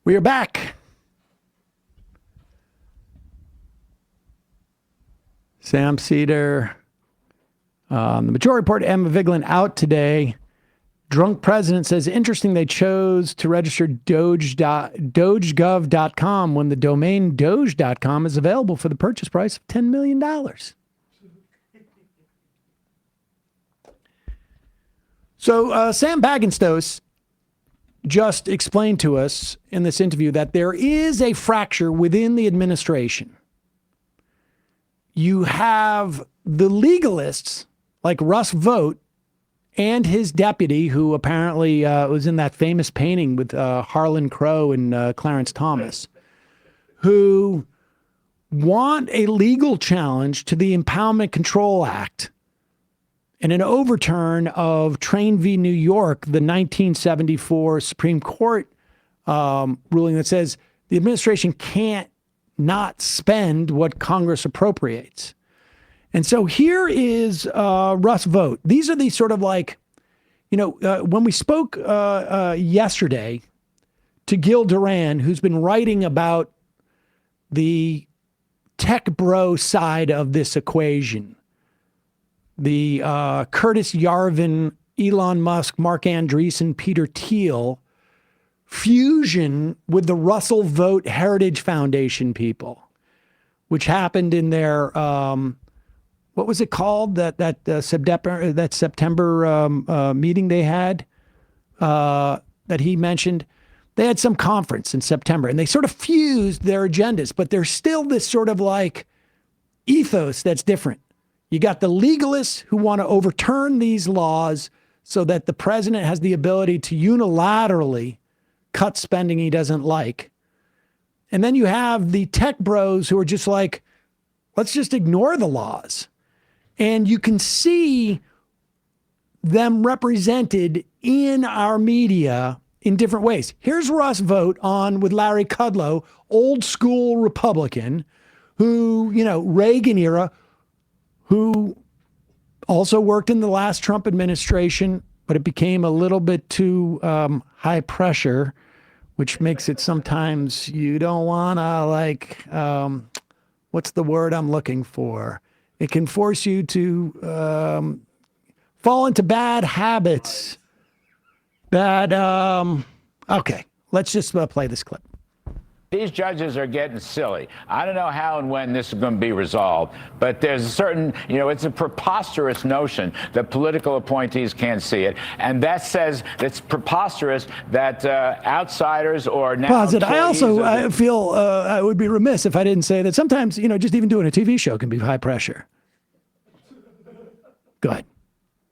We are back. Sam Seder, the Majority Report, Emma Vigeland out today. Drunk president says, interesting they chose to register dogegov.com when the domain doge.com is available for the purchase price of $10 million. So Sam Bagenstos just explained to us in this interview that there is a fracture within the administration. You have the legalists like Russ Vought and his deputy, who apparently was in that famous painting with Harlan Crow and Clarence Thomas, who want a legal challenge to the Impoundment Control Act and an overturn of Train v. New York, the 1974 Supreme Court ruling that says the administration can't not spend what Congress appropriates. And so here is Russ Vought. These are the sort of like, when we spoke yesterday to Gil Duran, who's been writing about the tech bro side of this equation, the Curtis Yarvin, Elon Musk, Mark Andreessen, Peter Thiel fusion with the Russell Vought Heritage Foundation people, which happened in their what was it called, that September meeting they had that he mentioned. They had some conference in September, and they sort of fused their agendas, but there's still this sort of like ethos that's different. You got the legalists who want to overturn these laws so that the president has the ability to unilaterally cut spending he doesn't like. And then you have the tech bros who are just like, let's just ignore the laws. And you can see them represented in our media in different ways. Here's Russ Vought on with Larry Kudlow, old school Republican, who, Reagan era, who also worked in the last Trump administration, but it became a little bit too high pressure, which makes it sometimes you don't want to what's the word I'm looking for? It can force you to fall into bad habits. Okay, let's just play this clip. These judges are getting silly. I don't know how and when this is going to be resolved, but there's a certain, it's a preposterous notion that political appointees can't see it. And that says it's preposterous that outsiders or now. I also feel I would be remiss if I didn't say that sometimes, just even doing a TV show can be high pressure. Go ahead.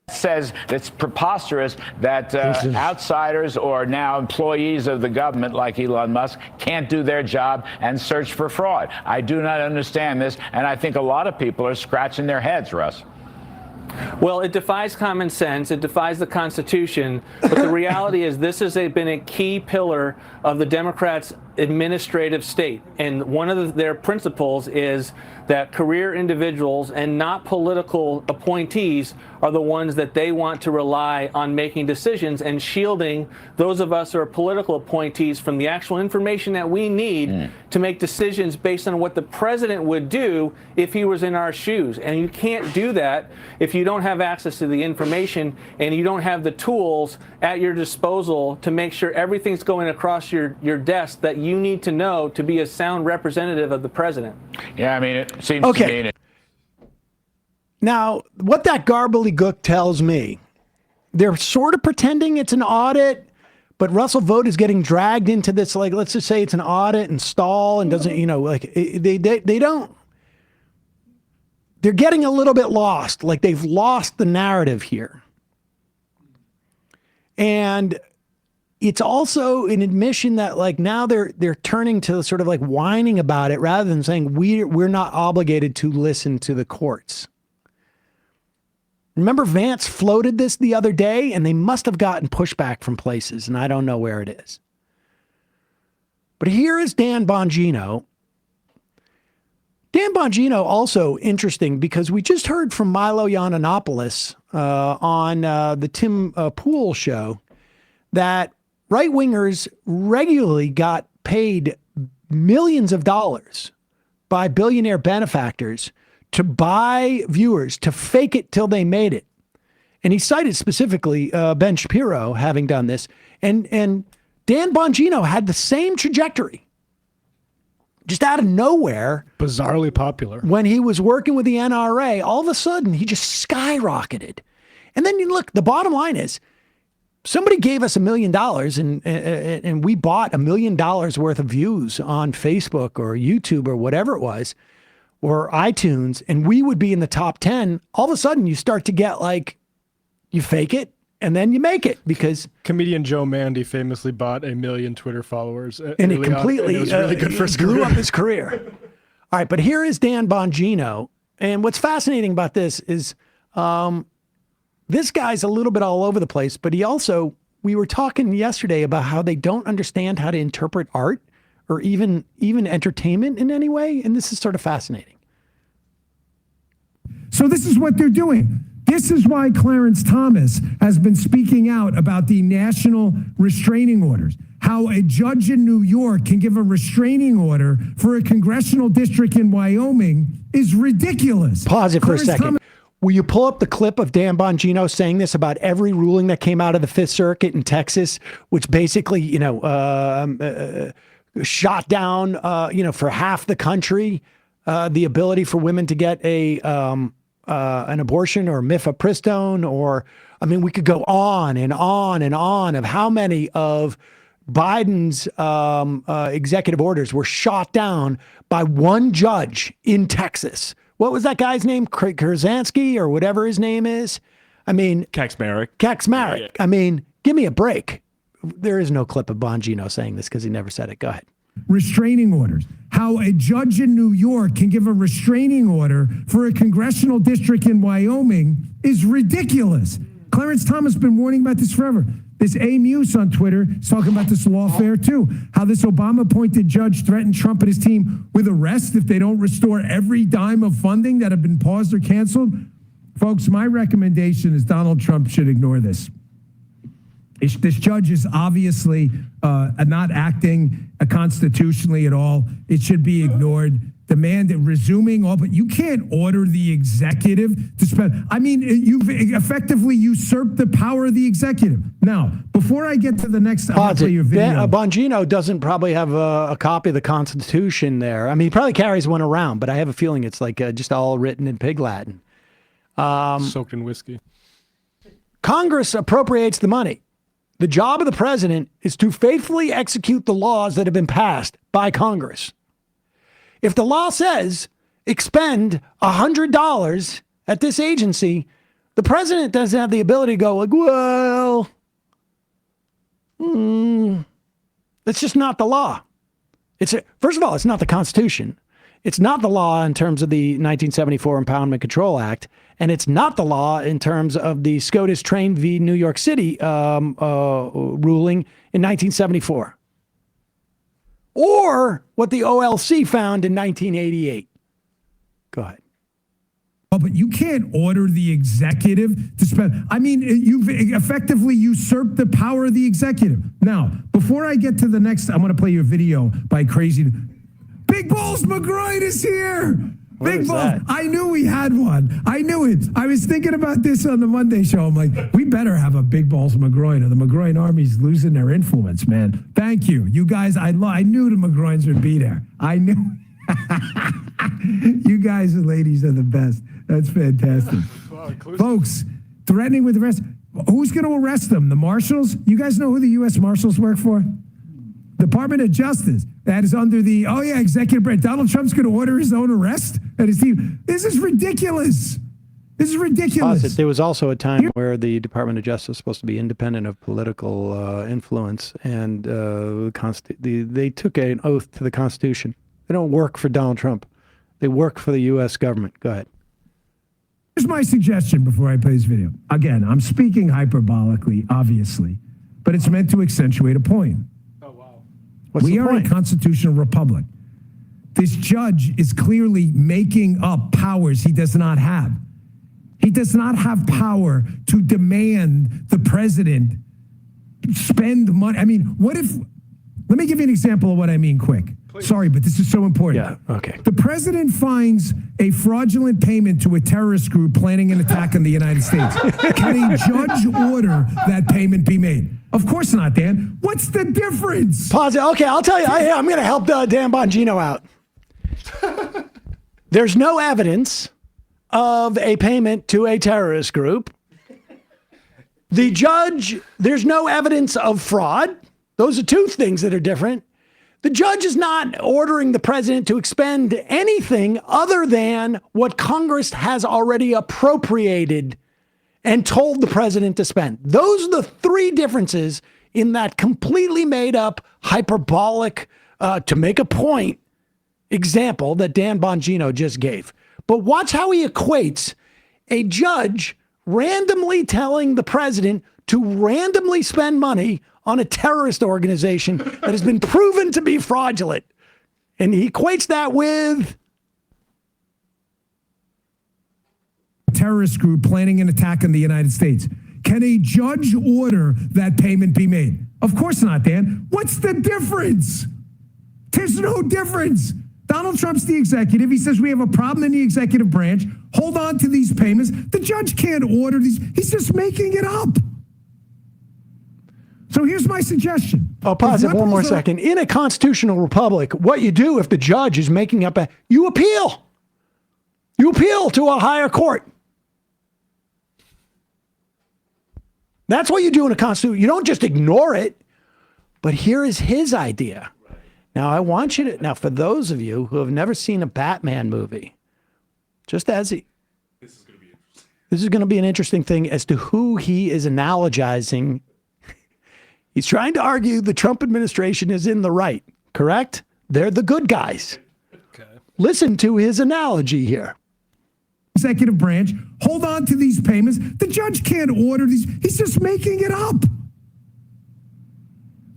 Says it's preposterous that outsiders or now employees of the government like Elon Musk can't do their job and search for fraud. I do not understand this, and I think a lot of people are scratching their heads, Russ. Well, it defies common sense. It defies the Constitution. But the reality is this has been a key pillar of the Democrats' administrative state. And one of their principles is that career individuals and not political appointees are the ones that they want to rely on making decisions and shielding those of us who are political appointees from the actual information that we need to make decisions based on what the president would do if he was in our shoes. And you can't do that if you don't have access to the information and you don't have the tools at your disposal to make sure everything's going across your desk that you need to know to be a sound representative of the president. Yeah, I mean, it seems to me. Now, what that gobbledygook tells me, they're sort of pretending it's an audit, but Russell Vought is getting dragged into this, like, let's just say it's an audit and stall and doesn't, they don't, they're getting a little bit lost. Like they've lost the narrative here. And it's also an admission that like now they're turning to sort of like whining about it rather than saying we're not obligated to listen to the courts. Remember Vance floated this the other day and they must have gotten pushback from places and I don't know where it is. But here is Dan Bongino. Dan Bongino also interesting because we just heard from Milo Yiannopoulos on the Tim Pool show that right-wingers regularly got paid millions of dollars by billionaire benefactors to buy viewers, to fake it till they made it. And he cited specifically Ben Shapiro having done this. And Dan Bongino had the same trajectory. Just out of nowhere. Bizarrely popular. When he was working with the NRA, all of a sudden he just skyrocketed. And then you look, the bottom line is, somebody gave us $1 million and we bought $1 million worth of views on Facebook or YouTube or whatever it was, or iTunes, and we would be in the top 10. All of a sudden you start to get like, you fake it and then you make it, because comedian Joe Mandy famously bought 1 million Twitter followers. And it completely and it was really good for his blew career. up his career. All right, but here is Dan Bongino. And what's fascinating about this is, this guy's a little bit all over the place, but he also, we were talking yesterday about how they don't understand how to interpret art or even entertainment in any way. And this is sort of fascinating. So this is what they're doing. This is why Clarence Thomas has been speaking out about the national restraining orders. How a judge in New York can give a restraining order for a congressional district in Wyoming is ridiculous. Pause it for a second. Will you pull up the clip of Dan Bongino saying this about every ruling that came out of the Fifth Circuit in Texas, which basically, shot down, for half the country, the ability for women to get an abortion or mifepristone, or, I mean, we could go on and on and on of how many of Biden's executive orders were shot down by one judge in Texas. What was that guy's name? Krasansky or whatever his name is? I mean, Kaczmarek. Yeah. I mean, give me a break. There is no clip of Bongino saying this because he never said it. Go ahead. Restraining orders. How a judge in New York can give a restraining order for a congressional district in Wyoming is ridiculous. Clarence Thomas has been warning about this forever. This A. Muse on Twitter is talking about this lawfare too. How this Obama-appointed judge threatened Trump and his team with arrest if they don't restore every dime of funding that have been paused or canceled. Folks, my recommendation is Donald Trump should ignore this. This judge is obviously not acting constitutionally at all. It should be ignored. Resuming all, but you can't order the executive to spend. I mean, you've effectively usurped the power of the executive. Now, before I get to the next, I'll play your video. Bongino doesn't probably have a copy of the Constitution there. I mean, he probably carries one around, but I have a feeling it's like just all written in pig Latin. Soaked in whiskey. Congress appropriates the money. The job of the president is to faithfully execute the laws that have been passed by Congress. If the law says expend $100 at this agency, the president doesn't have the ability to go like, well, it's just not the law. First of all, it's not the Constitution. It's not the law in terms of the 1974 Impoundment Control Act, and it's not the law in terms of the SCOTUS Train v. New York City ruling in 1974. Or what the OLC found in 1988. Go ahead. Oh, but you can't order the executive to spend. I mean, you've effectively usurped the power of the executive. Now, before I get to the next, I'm going to play you a video by Crazy. Big Balls McGroin is here. Big Balls. That? I knew we had one. I knew it. I was thinking about this on the Monday show. I'm like, we better have a Big Balls McGroin, or the McGroin Army's losing their influence, man. Thank you. You guys, I knew the McGroins would be there. I knew. You guys and ladies are the best. That's fantastic. Folks, threatening with arrest. Who's going to arrest them? The marshals? You guys know who the U.S. Marshals work for? Department of Justice. That is under the, executive branch. Donald Trump's going to order his own arrest and his team. This is ridiculous. This is ridiculous. There was also a time where the Department of Justice was supposed to be independent of political influence, and they took an oath to the Constitution. They don't work for Donald Trump. They work for the U.S. government. Go ahead. Here's my suggestion before I play this video. Again, I'm speaking hyperbolically, obviously, but it's meant to accentuate a point. Oh, wow. We are a constitutional republic. This judge is clearly making up powers he does not have. He does not have power to demand the president spend money. I mean, what if Let me give you an example of what I mean quick. Sorry, but this is so important. Yeah, okay. The president finds a fraudulent payment to a terrorist group planning an attack on the United States. Can a judge order that payment be made? Of course not, Dan. What's the difference? Pause it. Okay, I'll tell you. I'm going to help Dan Bongino out. There's no evidence of a payment to a terrorist group. The judge, there's no evidence of fraud. Those are two things that are different. The judge is not ordering the president to expend anything other than what Congress has already appropriated and told the president to spend. Those are the three differences in that completely made up, hyperbolic, to make a point example that Dan Bongino just gave. But watch how he equates a judge randomly telling the president to randomly spend money on a terrorist organization that has been proven to be fraudulent. And he equates that with a terrorist group planning an attack on the United States. Can a judge order that payment be made? Of course not, Dan. What's the difference? There's no difference. Donald Trump's the executive. He says we have a problem in the executive branch. Hold on to these payments. The judge can't order these. He's just making it up. So here's my suggestion. I'll pause it one more second. In a constitutional republic, what you do if the judge is making up you appeal. You appeal to a higher court. That's what you do in a constitution. You don't just ignore it. But here is his idea. Now, I want you to, now for those of you who have never seen a Batman movie, just as he, this is going to be an interesting thing as to who he is analogizing. He's trying to argue the Trump administration is in the right, correct? They're the good guys. Okay. Listen to his analogy here. Executive branch, hold on to these payments. The judge can't order these. He's just making it up.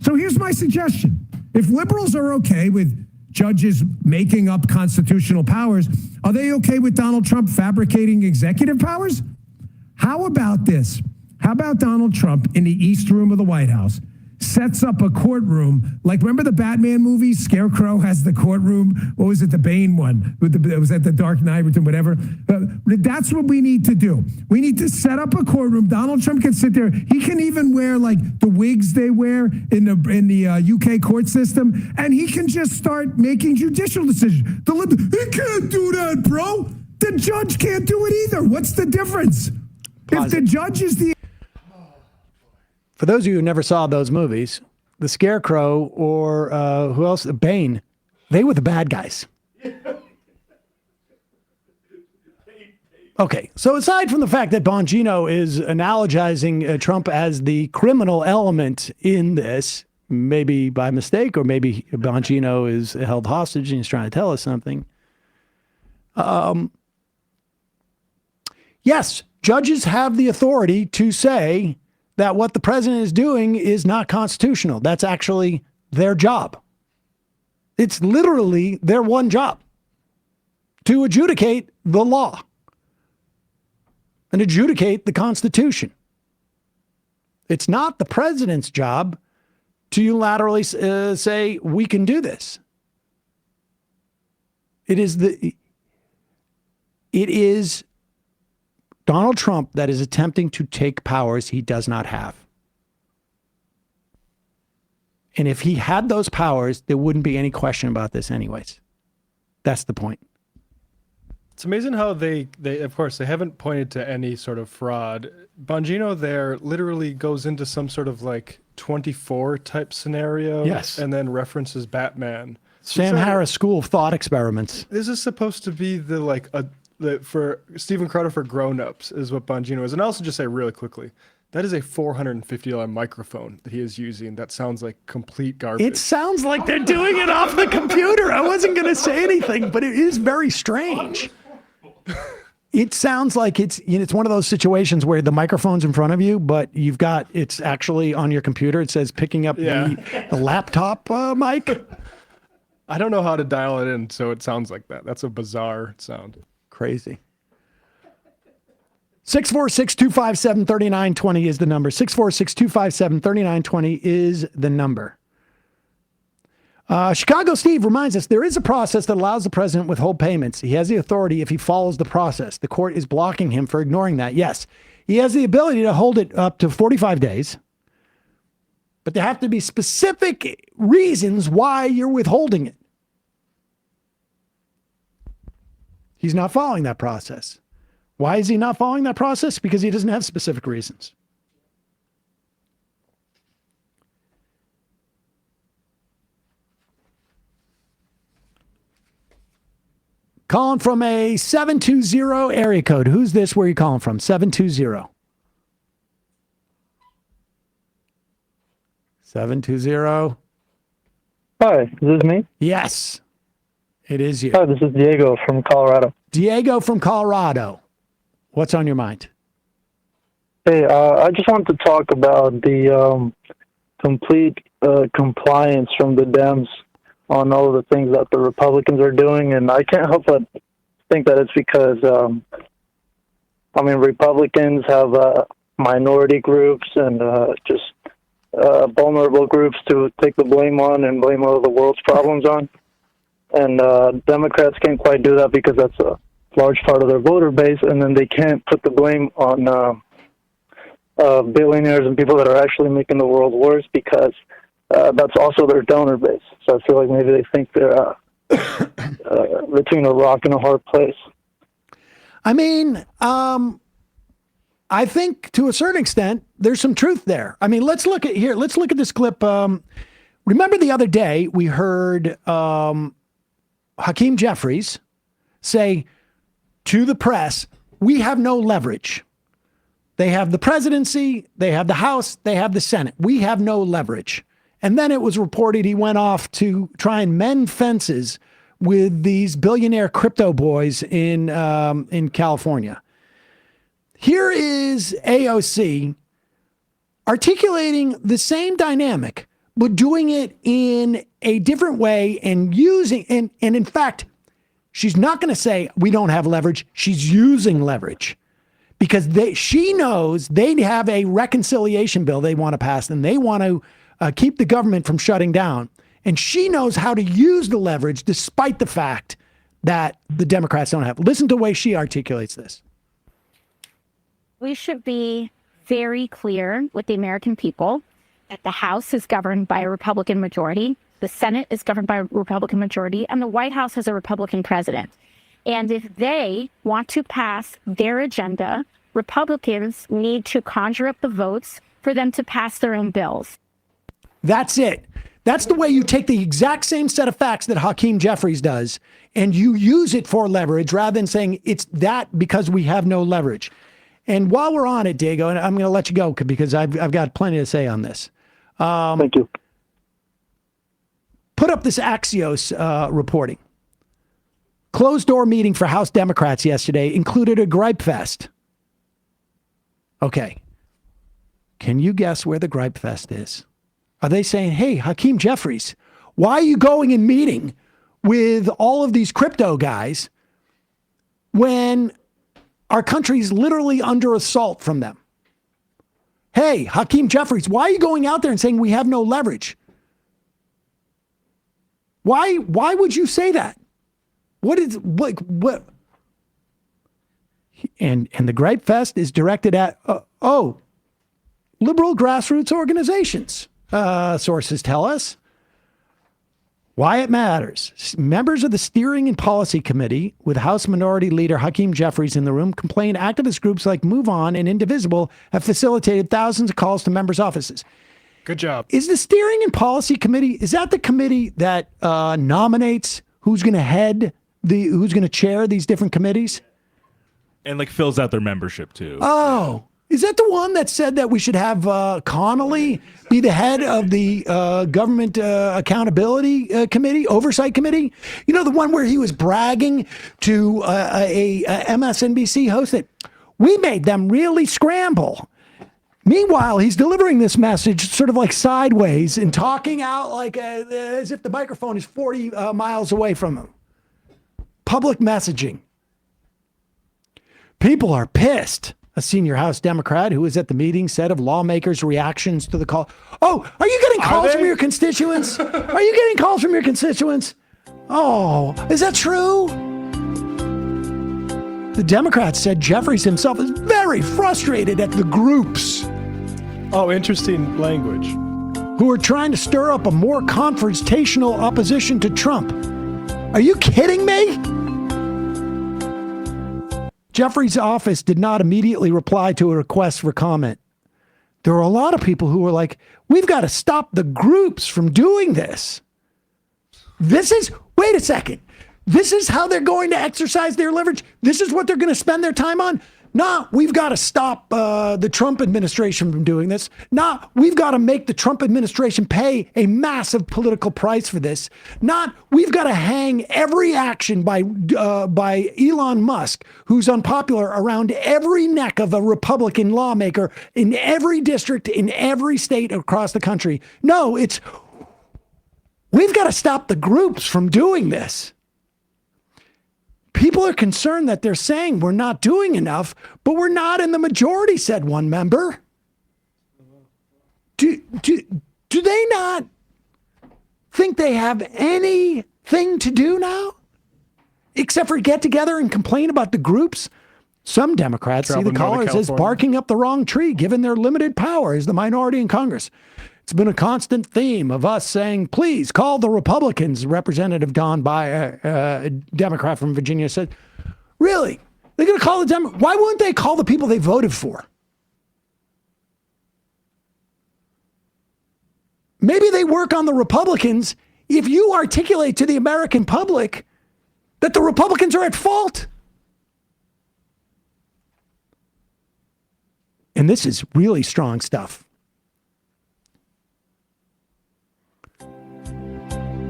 So here's my suggestion. If liberals are okay with judges making up constitutional powers, are they okay with Donald Trump fabricating executive powers? How about this? How about Donald Trump in the East Room of the White House sets up a courtroom, like remember the Batman movie? Scarecrow has the courtroom. What was it, the Bane one? It was at the Dark Knight or whatever. That's what we need to do. We need to set up a courtroom. Donald Trump can sit there. He can even wear like the wigs they wear in the UK court system, and he can just start making judicial decisions. He can't do that, bro. The judge can't do it either. What's the difference? If the judge is the... For those of you who never saw those movies, the Scarecrow or who else? Bane, they were the bad guys. Okay, so aside from the fact that Bongino is analogizing Trump as the criminal element in this, maybe by mistake, or maybe Bongino is held hostage and he's trying to tell us something. Yes, judges have the authority to say that what the president is doing is not constitutional. That's actually their job. It's literally their one job, to adjudicate the law and adjudicate the Constitution. It's not the president's job to unilaterally say, we can do this. It is Donald Trump that is attempting to take powers he does not have. And if he had those powers, there wouldn't be any question about this anyways. That's the point. It's amazing how they of course, they haven't pointed to any sort of fraud. Bongino there literally goes into some sort of like 24 type scenario. Yes. And then references Batman. Sam Harris School of Thought Experiments. This is supposed to be for Stephen Crowder for grown-ups is what Bongino is. And I'll also just say really quickly, that is a $450 microphone that he is using. That sounds like complete garbage. It sounds like they're doing it off the computer. I wasn't going to say anything, but it is very strange. It sounds like it's one of those situations where the microphone's in front of you, but it's actually on your computer. It says picking up the laptop mic. I don't know how to dial it in, so it sounds like that. That's a bizarre sound. Crazy. 646-257-3920 is the number. 646-257-3920 is the number. Chicago Steve reminds us there is a process that allows the president to withhold payments. He has the authority if he follows the process. The court is blocking him for ignoring that. Yes, he has the ability to hold it up to 45 days, but there have to be specific reasons why you're withholding it. He's not following that process. Why is he not following that process? Because he doesn't have specific reasons. Calling from a 720 area code. Who's this? Where are you calling from? 720. 720. Hi, is this me? Yes, it is you. Hi, this is Diego from Colorado. Diego from Colorado. What's on your mind? Hey, I just wanted to talk about the complete compliance from the Dems on all the things that the Republicans are doing, and I can't help but think that it's because, Republicans have minority groups and just vulnerable groups to take the blame on and blame all the world's problems on. And Democrats can't quite do that because that's a large part of their voter base, and then they can't put the blame on billionaires and people that are actually making the world worse because that's also their donor base. So I feel like maybe they think they're between a rock and a hard place. I mean, I think to a certain extent, there's some truth there. I mean, let's look at this clip. Remember the other day we heard Hakeem Jeffries say to the press, we have no leverage. They have the presidency, they have the House, they have the Senate. We have no leverage. And then it was reported he went off to try and mend fences with these billionaire crypto boys in California. Here is AOC articulating the same dynamic, but doing it in a different way and using, and in fact, she's not going to say we don't have leverage. She's using leverage because she knows they have a reconciliation bill they want to pass and they want to keep the government from shutting down. And she knows how to use the leverage despite the fact that the Democrats don't have. Listen to the way she articulates this. We should be very clear with the American people that the House is governed by a Republican majority, the Senate is governed by a Republican majority, and the White House has a Republican president. And if they want to pass their agenda, Republicans need to conjure up the votes for them to pass their own bills. That's it. That's the way you take the exact same set of facts that Hakeem Jeffries does, and you use it for leverage rather than saying it's that because we have no leverage. And while we're on it, Diego, and I'm going to let you go because I've got plenty to say on this. Thank you. Put up this Axios reporting. Closed door meeting for House Democrats yesterday included a gripe fest. Okay. Can you guess where the gripe fest is? Are they saying, hey, Hakeem Jeffries, why are you going and meeting with all of these crypto guys when our country's literally under assault from them? Hey, Hakeem Jeffries, why are you going out there and saying we have no leverage? Why would you say that? What? And the Gripe Fest is directed at, liberal grassroots organizations, sources tell us. Why it matters. Members of the Steering and Policy Committee with House Minority Leader Hakeem Jeffries in the room complained activist groups like Move On and Indivisible have facilitated thousands of calls to members' offices. Good job. Is the Steering and Policy Committee, is that the committee that nominates who's going to chair these different committees? And like fills out their membership too. Oh, is that the one that said that we should have Connolly be the head of the Government Accountability Committee, Oversight Committee? You know, the one where he was bragging to a MSNBC host that we made them really scramble. Meanwhile, he's delivering this message sort of like sideways and talking out like as if the microphone is 40 miles away from him. Public messaging. People are pissed. A senior House Democrat who was at the meeting said of lawmakers' reactions to the call. Oh, are you getting calls from your constituents? Are you getting calls from your constituents? Oh, is that true? The Democrats said Jeffries himself is very frustrated at the groups Oh, interesting language. who are trying to stir up a more confrontational opposition to Trump. Are you kidding me? Jeffries' office did not immediately reply to a request for comment. There were a lot of people who were like, we've got to stop the groups from doing this. Wait a second. This is how they're going to exercise their leverage. This is what they're going to spend their time on. Nah, we've got to stop the Trump administration from doing this. Nah, we've got to make the Trump administration pay a massive political price for this. Not, we've got to hang every action by Elon Musk, who's unpopular, around every neck of a Republican lawmaker in every district, in every state across the country. No, it's, we've got to stop the groups from doing this. People are concerned that they're saying we're not doing enough, but we're not in the majority, said one member. Do they not think they have anything to do now? Except for get together and complain about the groups? Some Democrats see the callers as barking up the wrong tree, given their limited power as the minority in Congress. It's been a constant theme of us saying, please call the Republicans. Representative Don By, a Democrat from Virginia, said, really? They're going to call the Democrats? Why wouldn't they call the people they voted for? Maybe they work on the Republicans if you articulate to the American public that the Republicans are at fault. And this is really strong stuff.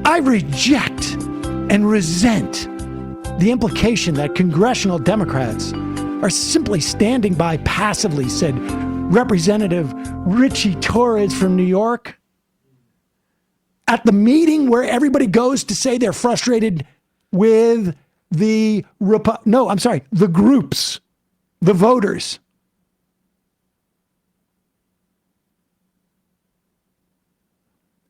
I reject and resent the implication that congressional Democrats are simply standing by passively, said Representative Richie Torres from New York. At the meeting where everybody goes to say they're frustrated with the groups, the voters.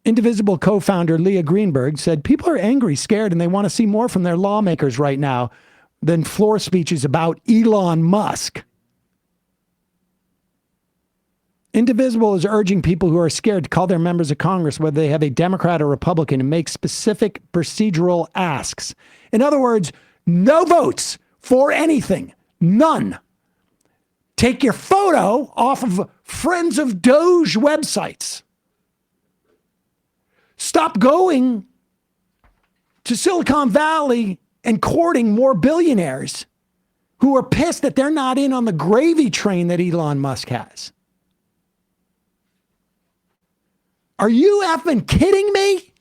Indivisible co-founder Leah Greenberg said, people are angry, scared, and they want to see more from their lawmakers right now than floor speeches about Elon Musk. Indivisible is urging people who are scared to call their members of Congress, whether they have a Democrat or Republican, and make specific procedural asks. In other words, no votes for anything. None. Take your photo off of Friends of Doge websites. Stop going to Silicon Valley and courting more billionaires who are pissed that they're not in on the gravy train that Elon Musk has. Are you effing kidding me?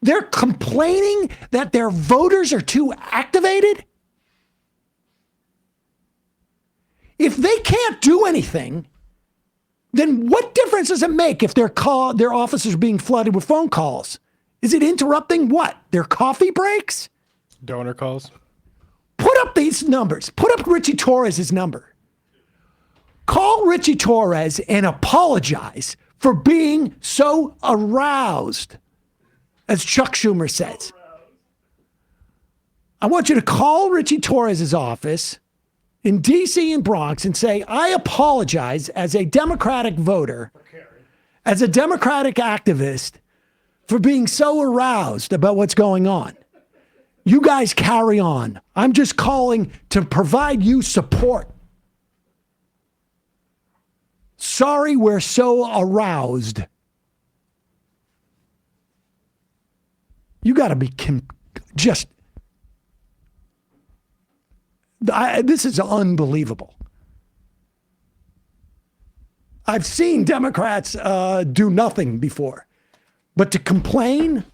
They're complaining that their voters are too activated? If they can't do anything, then what difference does it make if their offices are being flooded with phone calls? Is it interrupting what? Their coffee breaks? Donor calls. Put up these numbers. Put up Richie Torres' number. Call Richie Torres and apologize for being so aroused, as Chuck Schumer says. I want you to call Richie Torres' office in D.C. and Bronx and say, I apologize as a Democratic voter, as a Democratic activist, for being so aroused about what's going on. You guys carry on. I'm just calling to provide you support. Sorry we're so aroused. You got to be just... this is unbelievable. I've seen Democrats do nothing before, but to complain,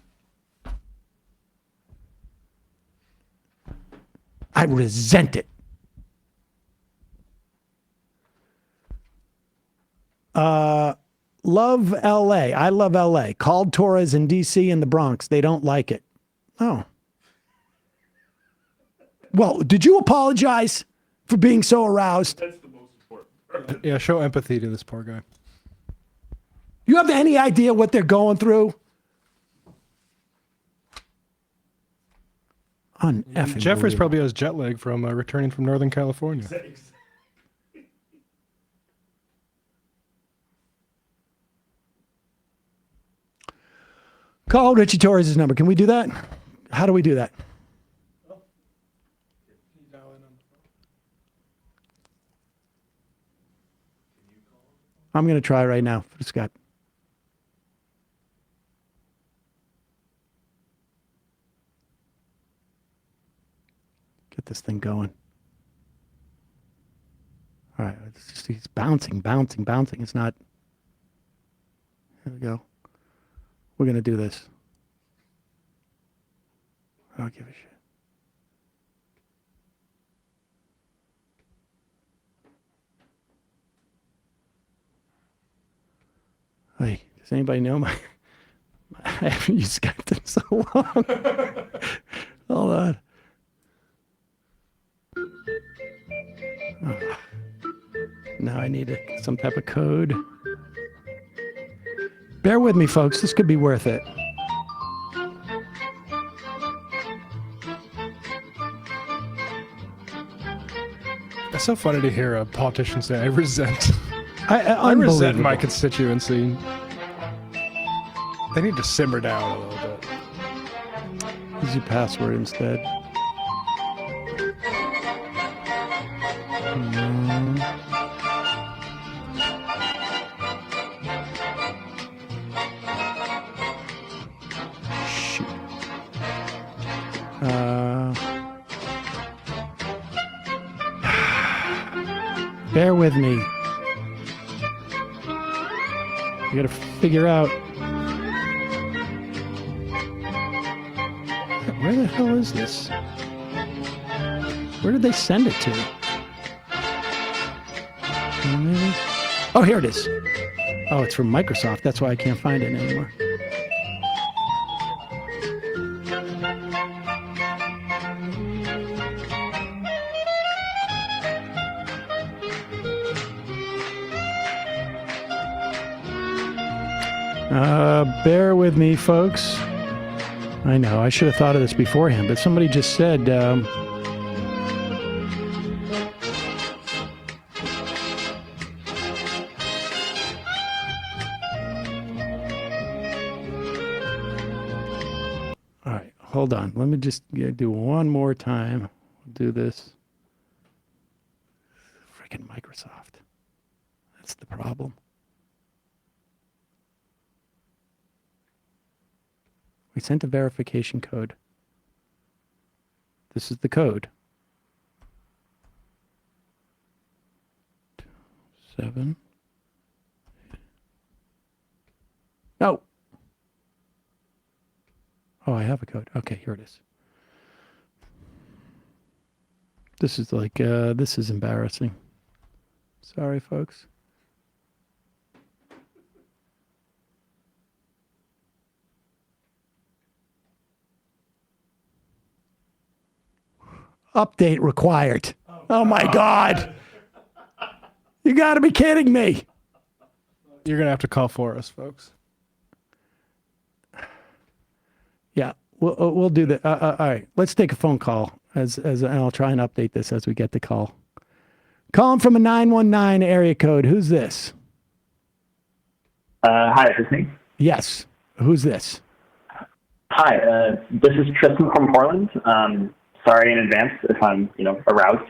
I resent it. Love LA. I love LA. Called Torres in DC and the Bronx. They don't like it. Oh. Well, did you apologize for being so aroused? That's the most important Yeah, show empathy to this poor guy. You have any idea what they're going through? Uneffing Jeffers believable. probably has jet lag from returning from Northern California. Call Richie Torres' number. Can we do that? How do we do that? I'm going to try right now for Scott. Get this thing going. All right. He's bouncing. It's not. Here we go. We're going to do this. I don't give a shit. Hey, does anybody know I haven't used Skype in so long. Hold on. Oh. Now I need some type of code. Bear with me, folks. This could be worth it. It's so funny to hear a politician say, I resent. I resent my constituency. They need to simmer down a little bit. Use your password instead. Shoot. Bear with me. I gotta figure out. Where the hell is this? Where did they send it to? Oh, here it is. Oh, it's from Microsoft. That's why I can't find it anymore. Bear with me, folks. I know, I should have thought of this beforehand, but somebody just said, all right, hold on. Let me just do one more time. Do this. Freaking Microsoft. That's the problem. We sent a verification code. This is the code. 7. No. Oh, I have a code. Okay, here it is. This is like, this is embarrassing. Sorry, folks. Update required. Oh my God. You got to be kidding me. You're going to have to call for us, folks. Yeah, we'll do that. All right, let's take a phone call and I'll try and update this as we get the call. Calling from a 919 area code. Who's this? Hi, is this me? Yes. Who's this? Hi, this is Tristan from Portland. Sorry in advance if I'm, aroused.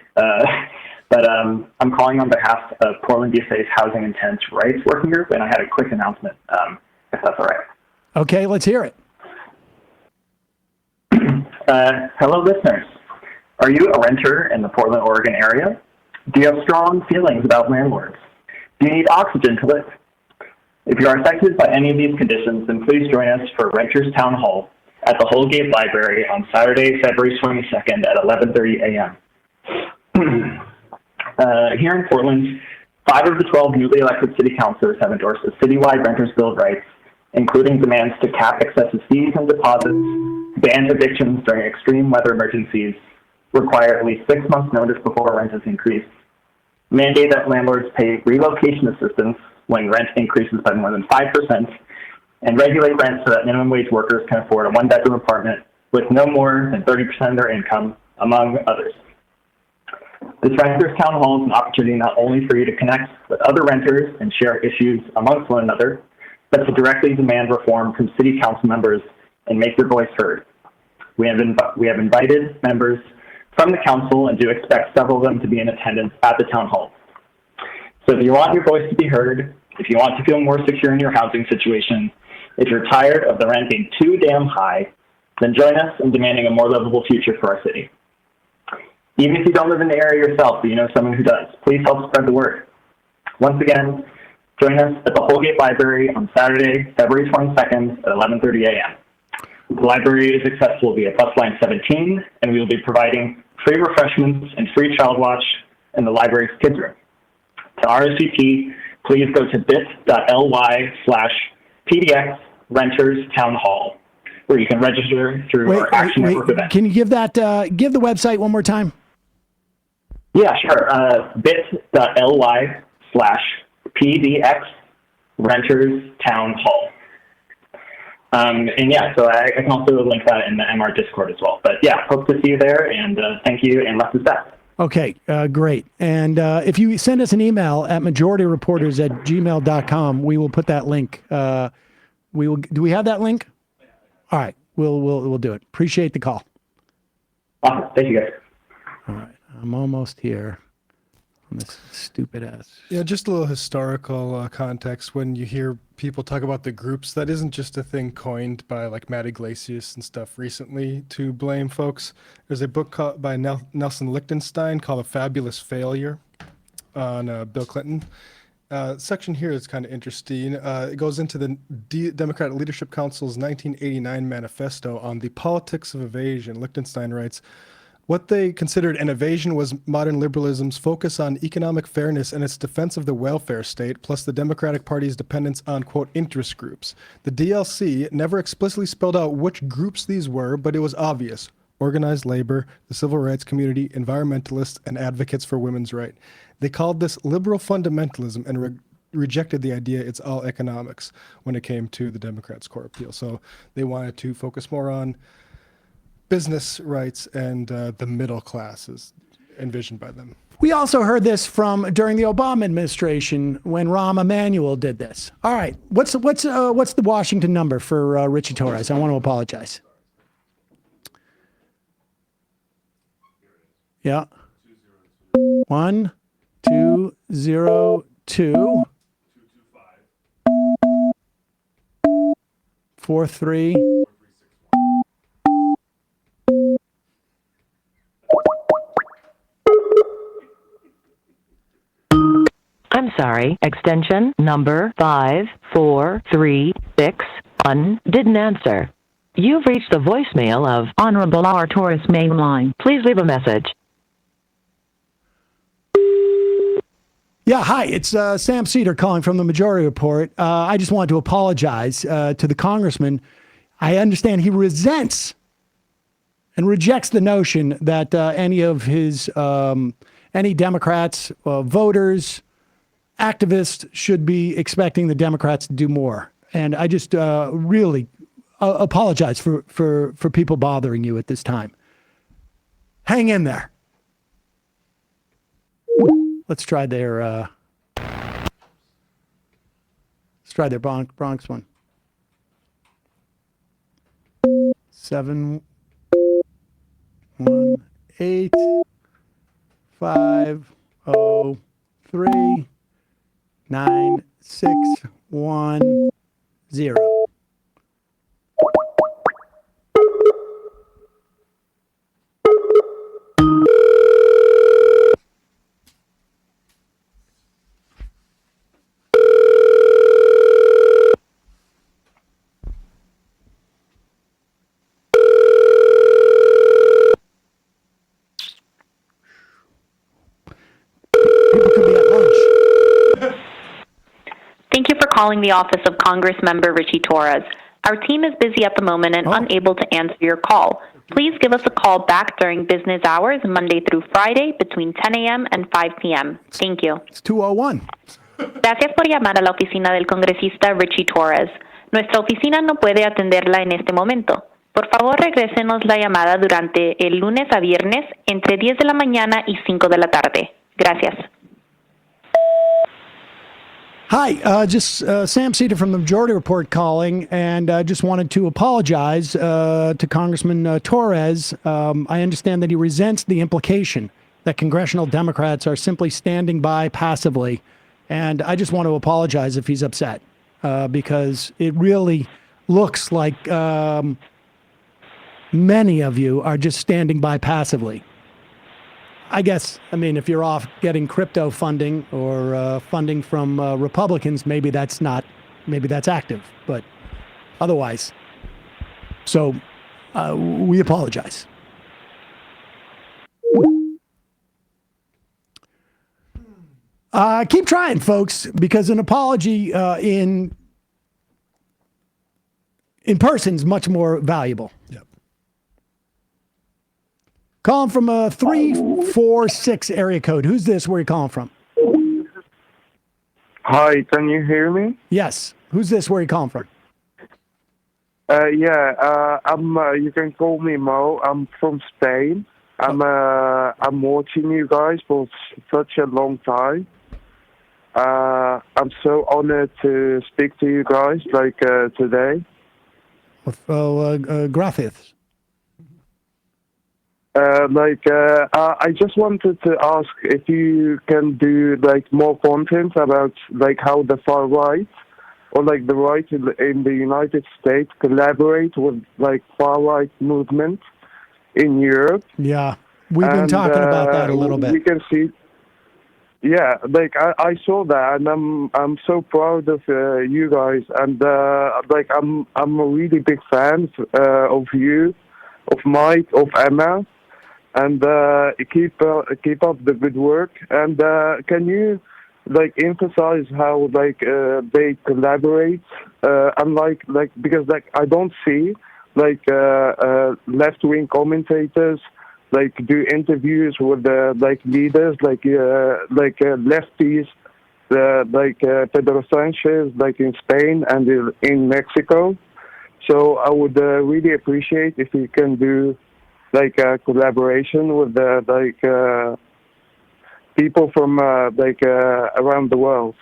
But I'm calling on behalf of Portland DSA's Housing and Tenants Rights Working Group, and I had a quick announcement, if that's all right. Okay, let's hear it. Hello, listeners. Are you a renter in the Portland, Oregon area? Do you have strong feelings about landlords? Do you need oxygen to live? If you are affected by any of these conditions, then please join us for Renters Town Hall at the Holgate Library on Saturday, February 22nd at 11:30 a.m. Here in Portland, 5 of the 12 newly elected city councilors have endorsed a citywide renters' bill of rights, including demands to cap excessive fees and deposits, ban evictions during extreme weather emergencies, require at least 6 months' notice before rent is increased, mandate that landlords pay relocation assistance when rent increases by more than 5%, and regulate rent so that minimum wage workers can afford a one-bedroom apartment with no more than 30% of their income, among others. This Renters Town Hall is an opportunity not only for you to connect with other renters and share issues amongst one another, but to directly demand reform from city council members and make your voice heard. We have invited members from the council and do expect several of them to be in attendance at the town hall. So if you want your voice to be heard, if you want to feel more secure in your housing situation, if you're tired of the rent being too damn high, then join us in demanding a more livable future for our city. Even if you don't live in the area yourself, but you know someone who does, please help spread the word. Once again, join us at the Holgate Library on Saturday, February 22nd at 11:30 a.m. The library is accessible via bus line 17, and we will be providing free refreshments and free child watch in the library's kids room. To RSVP, please go to bit.ly/PDX Renters Town Hall, where you can register through our Action Network event. Can you give that give the website one more time? Yeah, sure. bit.ly/PDX Renters Town Hall. And yeah, so I can also link that in the MR Discord as well. But yeah, hope to see you there, and thank you, and left is best. Okay, great. And if you send us an email at majorityreporters@gmail.com, we will put that link. Do we have that link? All right, we'll do it. Appreciate the call. Awesome. Thank you, guys. All right, I'm almost here on this stupid ass. Yeah, just a little historical context. When you hear people talk about the groups, that isn't just a thing coined by like Matt Iglesias and stuff recently to blame folks. There's a book by Nelson Lichtenstein called A Fabulous Failure on Bill Clinton. Section here is kind of interesting. It goes into the Democratic Leadership Council's 1989 manifesto on the politics of evasion. Lichtenstein writes, what they considered an evasion was modern liberalism's focus on economic fairness and its defense of the welfare state, plus the Democratic Party's dependence on, quote, interest groups. The DLC never explicitly spelled out which groups these were, but it was obvious. Organized labor, the civil rights community, environmentalists, and advocates for women's rights. They called this liberal fundamentalism and rejected the idea it's all economics when it came to the Democrats' core appeal. So they wanted to focus more on business rights and the middle classes envisioned by them. We also heard this from during the Obama administration when Rahm Emanuel did this. All right, what's the Washington number for Richie Torres? I want to apologize. Yeah. 1202 43. I'm sorry, extension number 5436 didn't answer. You've reached the voicemail of Honorable R. Torres main line. Please leave a message. Yeah, hi, it's Sam Seder calling from the Majority Report. I just wanted to apologize to the congressman. I understand he resents and rejects the notion that any of his, any Democrats, voters, activists should be expecting the Democrats to do more. And I just really apologize for people bothering you at this time. Hang in there. Let's try their Bronx one. 718-503-9610. Thank you for calling the office of Congressmember Richie Torres. Our team is busy at the moment and unable to answer your call. Please give us a call back during business hours, Monday through Friday, between 10 a.m. and 5 p.m. Thank you. It's 2:01. Gracias por llamar a la oficina del congresista Richie Torres. Nuestra oficina no puede atenderla en este momento. Por favor, regrésenos la llamada durante el lunes a viernes entre 10 de la mañana y 5 de la tarde. Gracias. Hi, just Sam Seder from the Majority Report calling, and just wanted to apologize to Congressman Torres. I understand that he resents the implication that congressional Democrats are simply standing by passively, and I just want to apologize if he's upset, because it really looks like many of you are just standing by passively. I guess, I mean, if you're off getting crypto funding or funding from Republicans, maybe that's active, but otherwise. So we apologize. Keep trying, folks, because an apology in person is much more valuable. Yep. Calling from a 346 area code. Who's this? Where are you calling from? Hi, can you hear me? Yes. Who's this? Where are you calling from? You can call me Mo. I'm from Spain. I'm watching you guys for such a long time. I'm so honored to speak to you guys today. Gracias. I just wanted to ask if you can do more content about how the far right or the right in the United States collaborate with far right movement in Europe. Yeah, we've been talking about that a little bit. We can see. Yeah, I saw that, and I'm so proud of you guys, and I'm a really big fan of you, of Mike, of Emma. And keep up the good work. And can you emphasize how they collaborate? Unlike because I don't see left-wing commentators do interviews with leaders lefties, Pedro Sanchez in Spain and in Mexico. So I would really appreciate if you can do collaboration with people from around the world.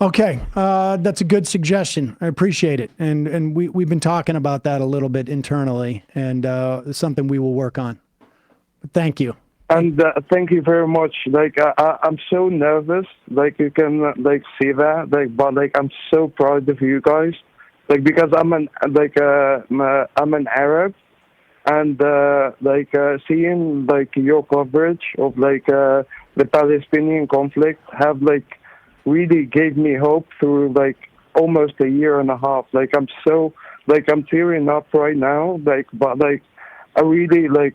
Okay, that's a good suggestion. I appreciate it, and we've been talking about that a little bit internally, and it's something we will work on. Thank you. And thank you very much. I'm so nervous. You can see that. But I'm so proud of you guys. Because I'm an Arab. And seeing your coverage of the Palestinian conflict have really gave me hope through almost a year and a half. I'm so I'm tearing up right now. But I really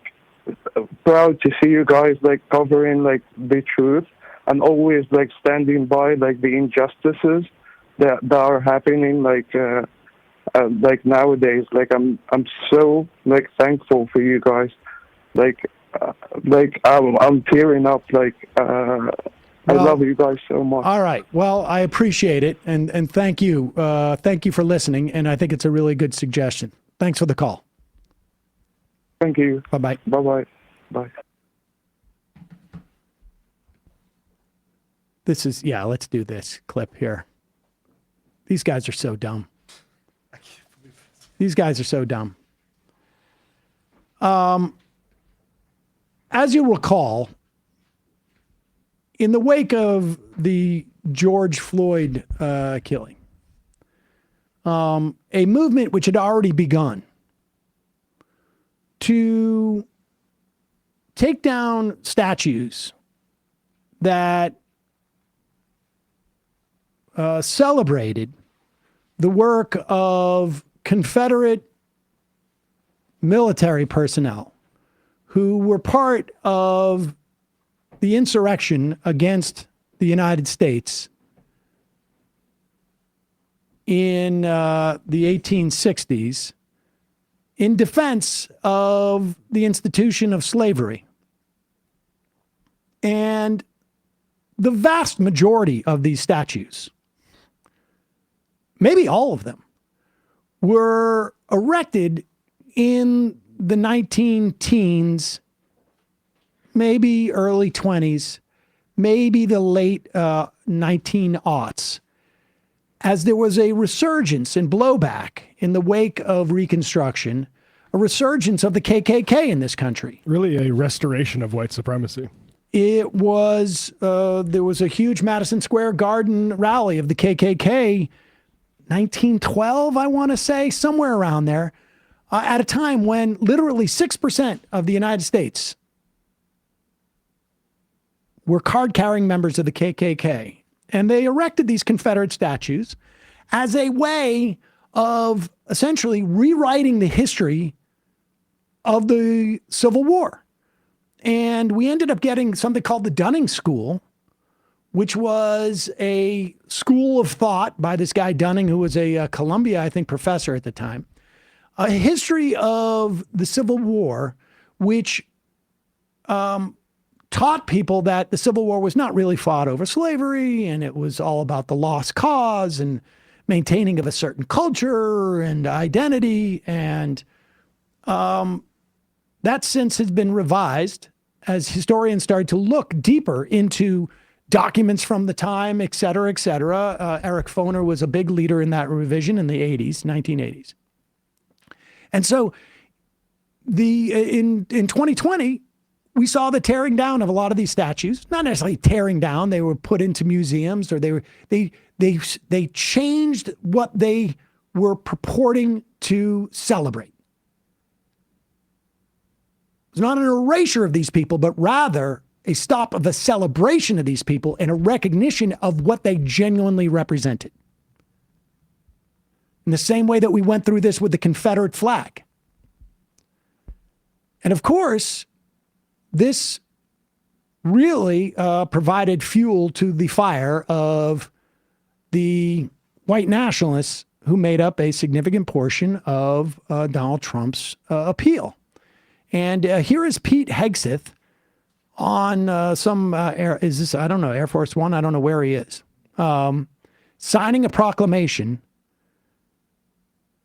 proud to see you guys covering the truth and always standing by the injustices that are happening nowadays. I'm so thankful for you guys. I'm tearing up. I love you guys so much. All right. Well, I appreciate it, and thank you. Thank you for listening, and I think it's a really good suggestion. Thanks for the call. Thank you. Bye-bye. Bye-bye. Bye. Let's do this clip here. These guys are so dumb. These guys are so dumb. As you recall, in the wake of the George Floyd killing, a movement which had already begun to take down statues that celebrated the work of Confederate military personnel who were part of the insurrection against the United States in the 1860s in defense of the institution of slavery. And the vast majority of these statues, maybe all of them, were erected in the 19-teens, maybe early 20s, maybe the late 19-aughts, as there was a resurgence and blowback in the wake of Reconstruction, a resurgence of the KKK in this country. Really a restoration of white supremacy. It was, there was a huge Madison Square Garden rally of the KKK, 1912, I want to say, somewhere around there, at a time when literally 6% of the United States were card-carrying members of the KKK. And they erected these Confederate statues as a way of essentially rewriting the history of the Civil War. And we ended up getting something called the Dunning School, which was a school of thought by this guy Dunning, who was a Columbia, I think, professor at the time. A history of the Civil War, which taught people that the Civil War was not really fought over slavery, and it was all about the lost cause and maintaining of a certain culture and identity. And that since has been revised as historians started to look deeper into documents from the time, et cetera, et cetera. Eric Foner was a big leader in that revision in the 1980s. And so in 2020, we saw the tearing down of a lot of these statues. Not necessarily tearing down; they were put into museums, or they changed what they were purporting to celebrate. It's not an erasure of these people, but rather a stop of a celebration of these people and a recognition of what they genuinely represented. In the same way that we went through this with the Confederate flag. And of course, this really provided fuel to the fire of the white nationalists who made up a significant portion of Donald Trump's appeal. And here is Pete Hegseth on some, I don't know, Air Force One? I don't know where he is. Signing a proclamation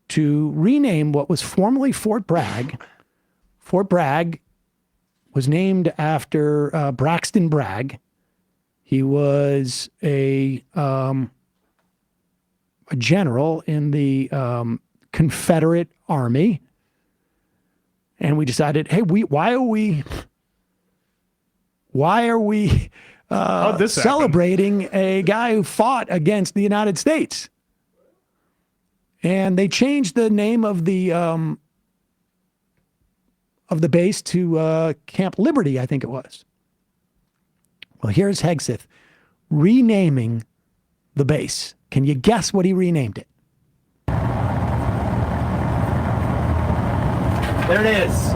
to rename what was formerly Fort Bragg. Fort Bragg was named after Braxton Bragg. He was a general in the Confederate Army. And we decided, hey, why are we celebrating a guy who fought against the United States? And they changed the name of the base to Camp Liberty, I think it was. Well, here's Hegseth renaming the base. Can you guess what he renamed it? There it is.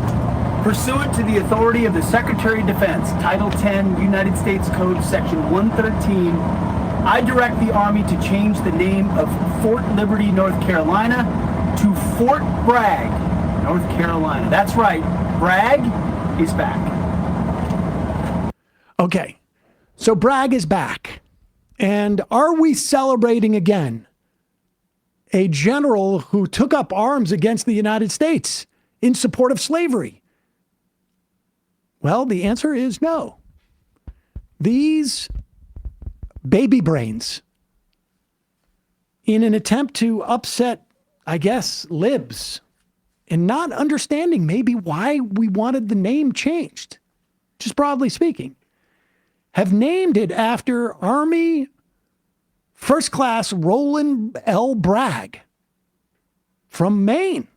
Pursuant to the authority of the Secretary of Defense, Title 10, United States Code, Section 113, I direct the Army to change the name of Fort Liberty, North Carolina to Fort Bragg, North Carolina. That's right. Bragg is back. Okay. So Bragg is back. And are we celebrating again a general who took up arms against the United States in support of slavery? Well, the answer is no. These baby brains, in an attempt to upset, I guess, libs, and not understanding maybe why we wanted the name changed, just broadly speaking, have named it after Army First Class Roland L. Bragg from Maine.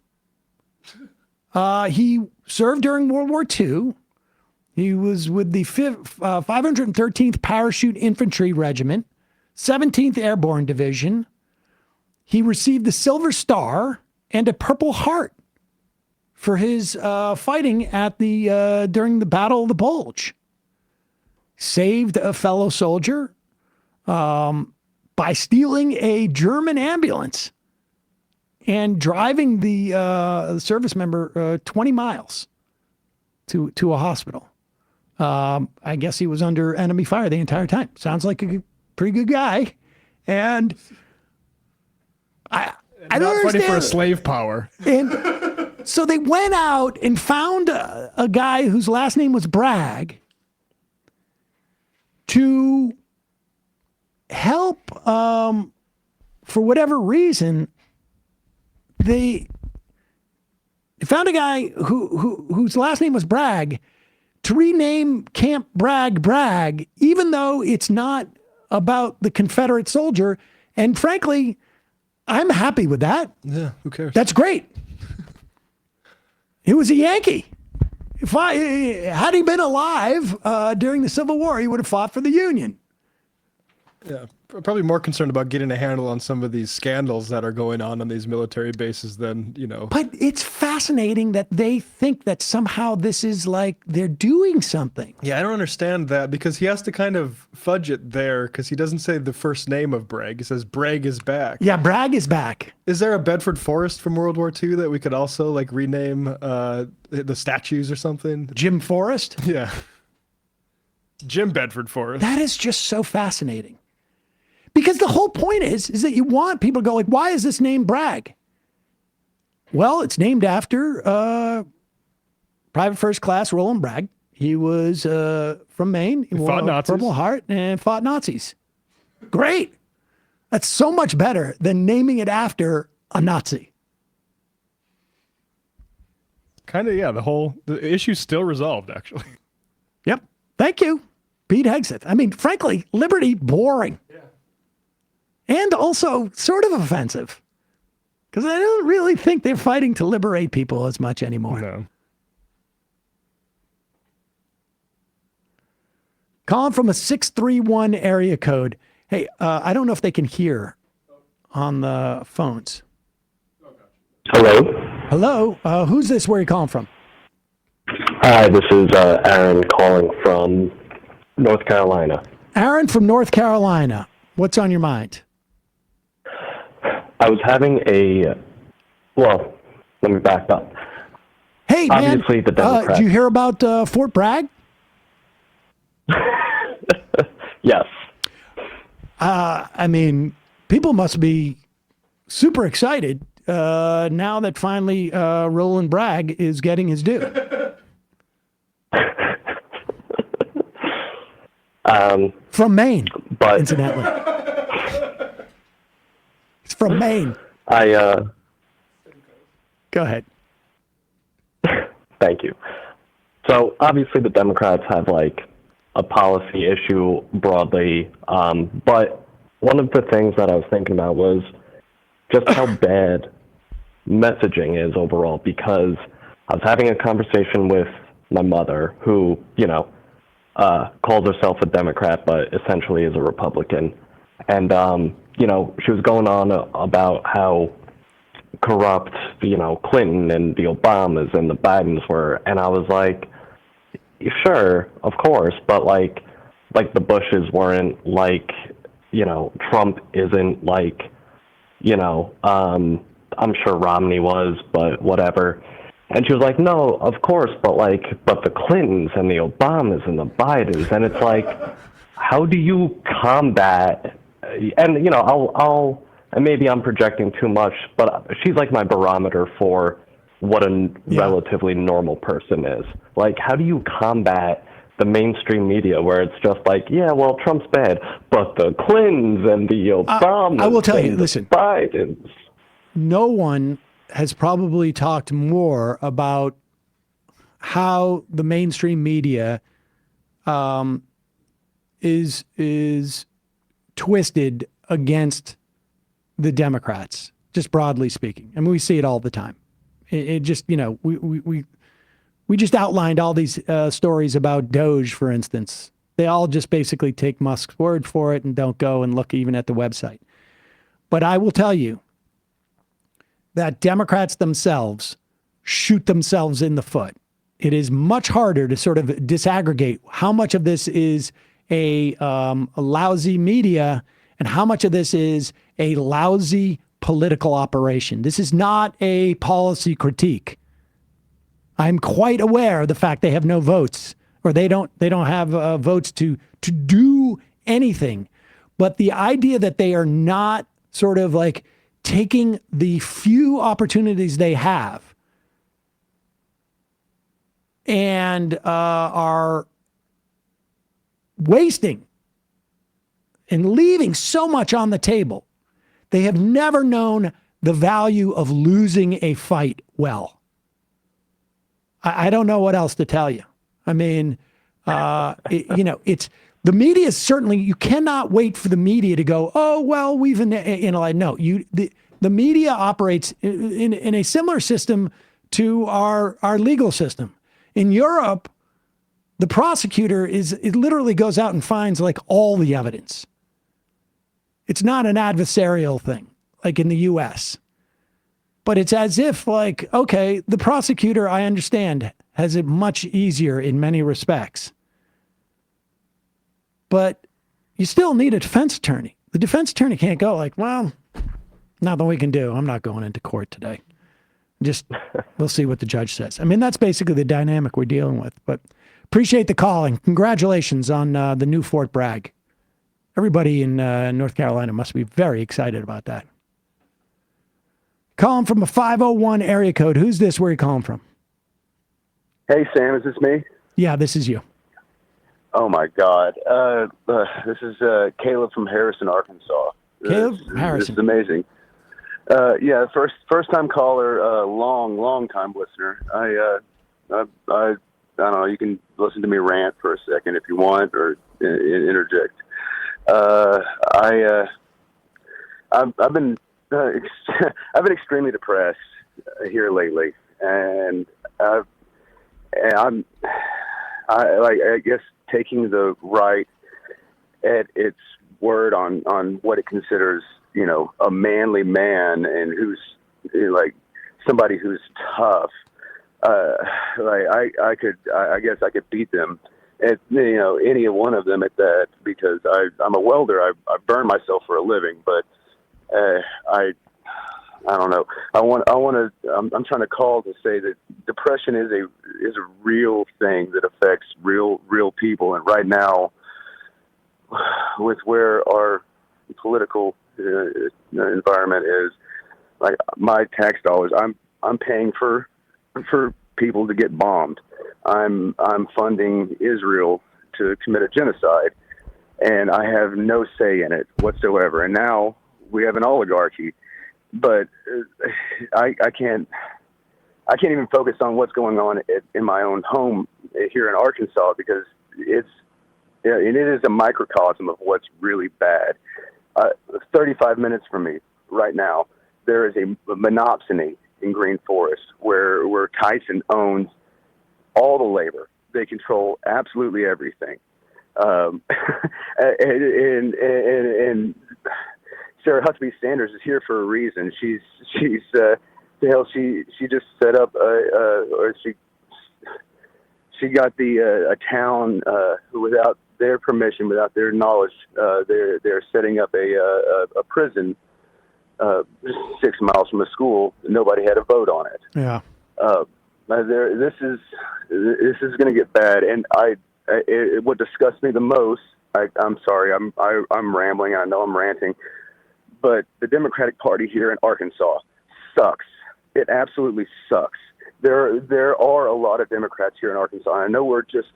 He served during World War II. He was with the 513th Parachute Infantry Regiment, 17th Airborne Division. He received the Silver Star and a Purple Heart for his fighting at the during the Battle of the Bulge. Saved a fellow soldier, by stealing a German ambulance and driving the service member 20 miles to a hospital. I guess he was under enemy fire the entire time. Sounds like a pretty good guy. And I don't Not understand. fighting for a slave power. And so they went out and found a guy whose last name was Bragg to help, for whatever reason, they found a guy whose last name was Bragg to rename Camp Bragg, even though it's not about the Confederate soldier. And frankly, I'm happy with that. Yeah, who cares? That's great. He was a Yankee. Had he been alive during the Civil War, he would have fought for the Union. Yeah, probably more concerned about getting a handle on some of these scandals that are going on these military bases than, But it's fascinating that they think that somehow this is like they're doing something. Yeah, I don't understand that because he has to kind of fudge it there because he doesn't say the first name of Bragg. He says Bragg is back. Yeah, Bragg is back. Is there a Bedford Forest from World War II that we could also like rename the statues or something? Jim Forrest? Yeah. Jim Bedford Forrest. That is just so fascinating. Because the whole point is that you want people to go like, why is this named Bragg? Well, it's named after Private First Class Roland Bragg. He was from Maine. He fought wore a Nazis. Purple Heart and fought Nazis. Great. That's so much better than naming it after a Nazi. Kind of, yeah, the issue's still resolved, actually. Yep. Thank you, Pete Hegseth. I mean, frankly, liberty, boring. Yeah. And also sort of offensive. Because I don't really think they're fighting to liberate people as much anymore. No. Calling from a 631 area code. Hey, I don't know if they can hear on the phones. Hello. Hello. Who's this? Where are you calling from? Hi, this is Aaron calling from North Carolina. Aaron from North Carolina. What's on your mind? I was having let me back up. Hey, Obviously, man, the Democrats. did you hear about Fort Bragg? Yes. I mean, people must be super excited now that finally Roland Bragg is getting his due. From Maine, but incidentally. It's from Maine. Go ahead. Thank you. So obviously the Democrats have like a policy issue broadly, but one of the things that I was thinking about was just how bad messaging is overall, because I was having a conversation with my mother who, calls herself a Democrat, but essentially is a Republican. And, she was going on about how corrupt, Clinton and the Obamas and the Bidens were. And I was like, sure, of course, but like the Bushes weren't like, Trump isn't like, I'm sure Romney was, but whatever. And she was like, no, of course, but the Clintons and the Obamas and the Bidens. And it's like, how do you combat? And, and maybe I'm projecting too much, but she's like my barometer for what a relatively normal person is. Like, how do you combat the mainstream media where it's just like, yeah, well, Trump's bad, but the Clintons and the Obamas I will tell you, and the listen, Bidens. No one has probably talked more about how the mainstream media is twisted against the Democrats, just broadly speaking. I mean, we see it all the time. It just, we just outlined all these stories about Doge, for instance. They all just basically take Musk's word for it and don't go and look even at the website. But I will tell you that Democrats themselves shoot themselves in the foot. It is much harder to sort of disaggregate how much of this is a lousy media and how much of this is a lousy political operation. This is not a policy critique. I'm quite aware of the fact they have no votes, or they don't have votes to do anything. But the idea that they are not sort of like taking the few opportunities they have and are wasting and leaving so much on the table. They have never known the value of losing a fight well. I don't know what else to tell you. I mean, it's the media is certainly, you cannot wait for the media to go, oh, well, we've, no, the media operates in a similar system to our legal system. In Europe, the prosecutor it literally goes out and finds like all the evidence. It's not an adversarial thing like in the US. But it's as if like, okay, the prosecutor, I understand, has it much easier in many respects. But you still need a defense attorney. The defense attorney can't go like, well, nothing we can do. I'm not going into court today. Just, we'll see what the judge says. I mean, that's basically the dynamic we're dealing with. But appreciate the call and congratulations on the new Fort Bragg. Everybody in North Carolina must be very excited about that. Calling from a 501 area code. Who's this? Where are you calling from? Hey, Sam, is this me? Yeah, this is you. Oh, my God. This is Caleb from Harrison, Arkansas. Caleb Harrison. This is amazing. Yeah, first-time caller, long-time listener. I don't know, you can listen to me rant for a second if you want or interject. I've been extremely depressed here lately, and I guess taking the right at its word on what it considers, a manly man and who's like somebody who's tough. I guess I could beat them at any one of them at that, because I'm a welder. I burn myself for a living, but I don't know. I'm trying to call to say that depression is a real thing that affects real people. And right now, with where our political environment is, like my tax dollars, I'm paying for people to get bombed. I'm funding Israel to commit a genocide, and I have no say in it whatsoever. And now we have an oligarchy. But I can't even focus on what's going on in my own home here in Arkansas, because it is a microcosm of what's really bad. 35 minutes from me right now, there is a monopsony in Green Forest where Tyson owns all the labor. They control absolutely everything. And Sarah Huckabee Sanders is here for a reason. She's she just set up she got a town without their permission, without their knowledge. They're setting up a prison 6 miles from a school. Nobody had a vote on it. Yeah. This is going to get bad, and what disgusts me the most. I'm sorry, I'm rambling. I know I'm ranting. But the Democratic Party here in Arkansas sucks. It absolutely sucks. There are a lot of Democrats here in Arkansas. I know we're just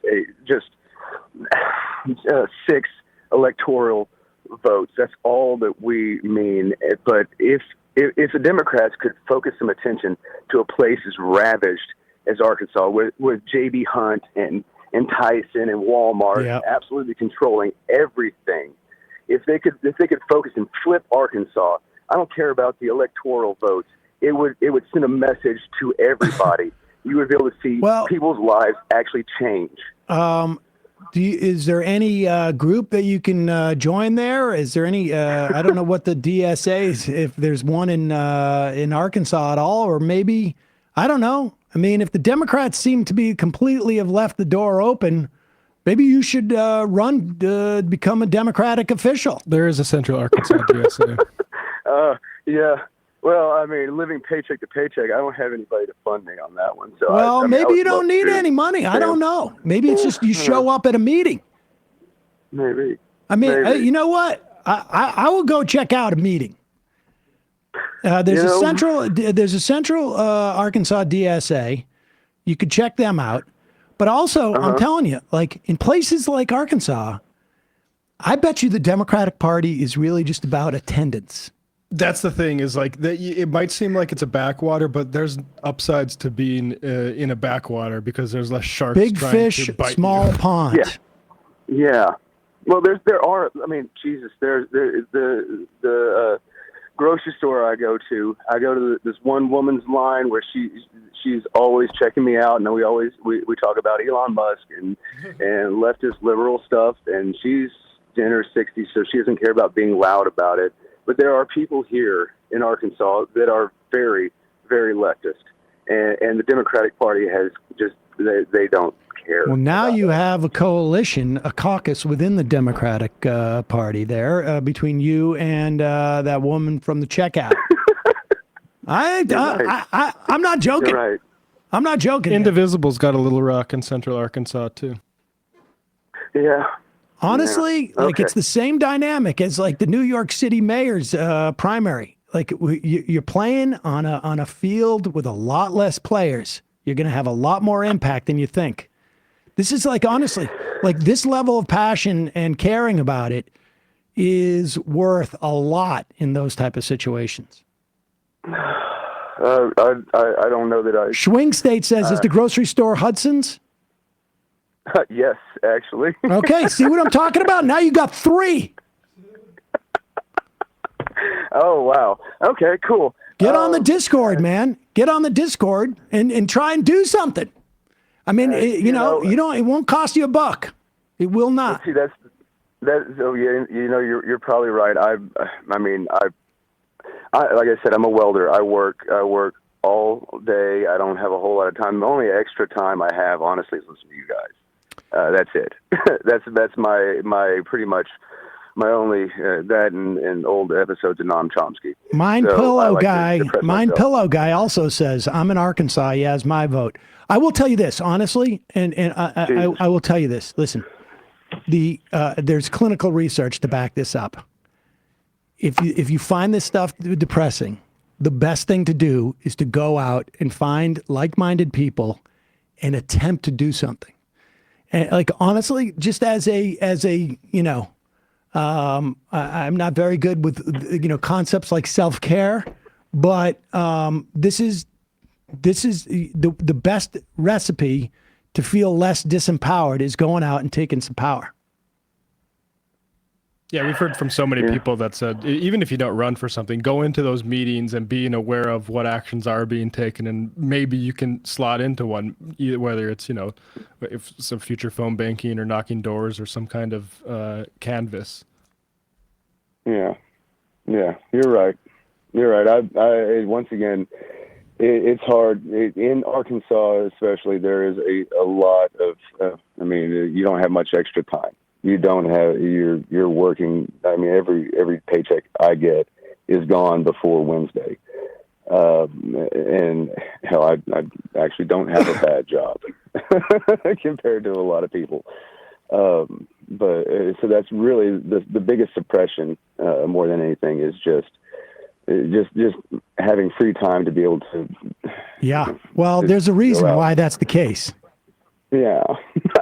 6 electoral votes. That's all that we mean. But if the Democrats could focus some attention to a place as ravaged as Arkansas, with J.B. Hunt and Tyson and Walmart absolutely controlling everything. If they could focus and flip Arkansas, I don't care about the electoral votes. It would send a message to everybody. You would be able to see people's lives actually change. Is there any group that you can join there? Is there any? I don't know what the DSA is, if there's one in Arkansas at all, or maybe I don't know. I mean, if the Democrats seem to be completely have left the door open, Maybe you should run to become a Democratic official. There is a Central Arkansas DSA. Yeah. Well, I mean, living paycheck to paycheck, I don't have anybody to fund me on that one. So Well, I mean, maybe I you would don't love need to. any money. I don't know. Maybe it's just you show up at a meeting. Maybe. I mean, Maybe. you know what? I will go check out a meeting. There's a central Arkansas DSA. You could check them out. But also, I'm telling you, like in places like Arkansas, I bet you the Democratic Party is really just about attendance. That's the thing is like that. It might seem like it's a backwater, but there's upsides to being in a backwater because there's less sharks. Big trying fish, to bite small you. pond. Yeah. Well, there are. I mean, Jesus. There's the grocery store I go to. I go to this one woman's line where she's always checking me out, and we talk about Elon Musk and leftist liberal stuff, and she's in her 60s, so she doesn't care about being loud about it. But there are people here in Arkansas that are very, very leftist, and the Democratic Party has just they don't care. Well, now you have a coalition, a caucus within the Democratic Party there between you and that woman from the checkout. I'm not joking. You're right. I'm not joking. Indivisible's got a little rock in Central Arkansas too. Yeah. Honestly, Yeah. like it's the same dynamic as like the New York City mayor's primary. Like you're playing on a field with a lot less players. You're going to have a lot more impact than you think. This is like, honestly, like this level of passion and caring about it is worth a lot in those type of situations. I don't know that I. Swing State says, is the grocery store Hudson's? Yes, actually. Okay, see what I'm talking about? Now you got 3. Oh, wow. Okay, cool. Get on the Discord, man. Get on the Discord and try and do something. I mean, it won't cost you $1. It will not. See, that's. So yeah, you're probably right. I mean, like I said, I'm a welder. I work all day. I don't have a whole lot of time. The only extra time I have, honestly, is listening to you guys. That's it. that's my pretty much my only that and old episodes of Noam Chomsky. Mind Pillow guy also says, I'm in Arkansas. He has my vote. I will tell you this, honestly, and I will tell you this. Listen, there's clinical research to back this up. If you find this stuff depressing, the best thing to do is to go out and find like-minded people and attempt to do something. And like honestly, just as a I'm not very good with concepts like self-care, but this is the best recipe to feel less disempowered is going out and taking some power. Yeah, we've heard from so many people that said, even if you don't run for something, go into those meetings and being aware of what actions are being taken, and maybe you can slot into one, whether it's, if some future phone banking or knocking doors or some kind of canvas. Yeah, you're right. I once again, it's hard in Arkansas, especially. There is a lot of. You don't have much extra time. You don't have. You're working. I mean, every paycheck I get is gone before Wednesday, and hell, I actually don't have a bad job compared to a lot of people. But so that's really the biggest suppression, more than anything, is just having free time to be able to. Yeah. Well, there's a reason why that's the case. Yeah,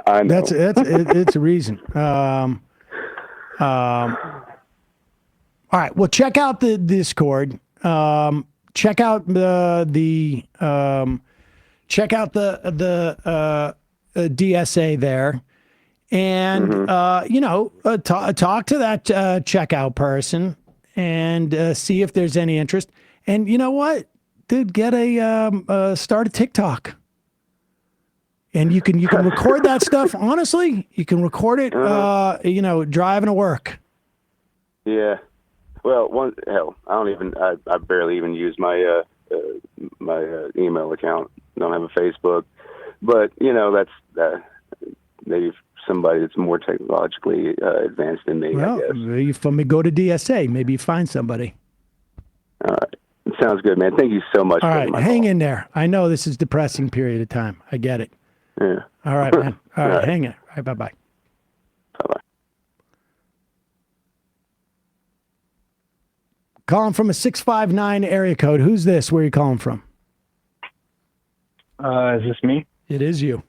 I know. It's a reason. All right. Well, check out the Discord. Check out the DSA there. And, talk to that checkout person and see if there's any interest. And you know what? Dude, get start a TikTok. And you can record that stuff. Honestly, you can record it, driving to work. Yeah. Well, I barely even use my email account. Don't have a Facebook. But, that's they've somebody that's more technologically advanced than me. Well, I guess. if me go to DSA, maybe you find somebody. All right. Sounds good, man. Thank you so much. All for right, my hang call. in there. I know this is a depressing period of time. I get it. Yeah. All right, man. All right, hang in. All right, bye-bye. Bye-bye. Calling from a 659 area code. Who's this? Where are you calling from? Is this me? It is you.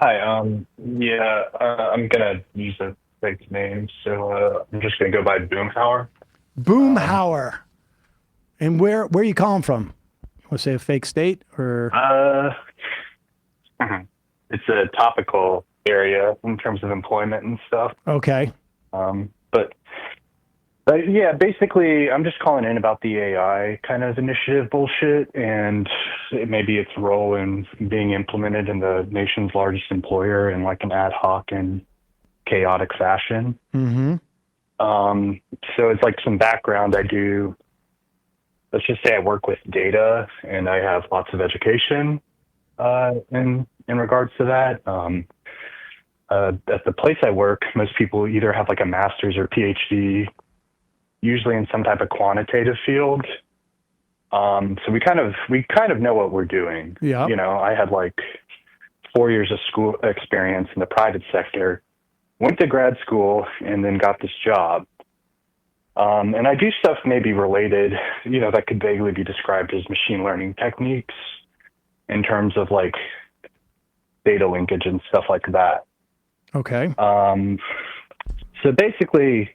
Hi. I'm gonna use a fake name, so I'm just gonna go by Boomhauer. Boomhauer. And where are you calling from? Want to say a fake state or? It's a topical area in terms of employment and stuff. Okay. But yeah, basically, I'm just calling in about the AI kind of initiative bullshit and maybe its role in being implemented in the nation's largest employer in like an ad hoc and chaotic fashion. Mm-hmm. So it's like some background. Let's just say I work with data and I have lots of education in regards to that. At the place I work, most people either have like a master's or PhD, usually in some type of quantitative field. So we kind of know what we're doing. Yeah. You know, I had like 4 years of school experience in the private sector, went to grad school, and then got this job. And I do stuff maybe related, that could vaguely be described as machine learning techniques in terms of like data linkage and stuff like that. Okay. So basically,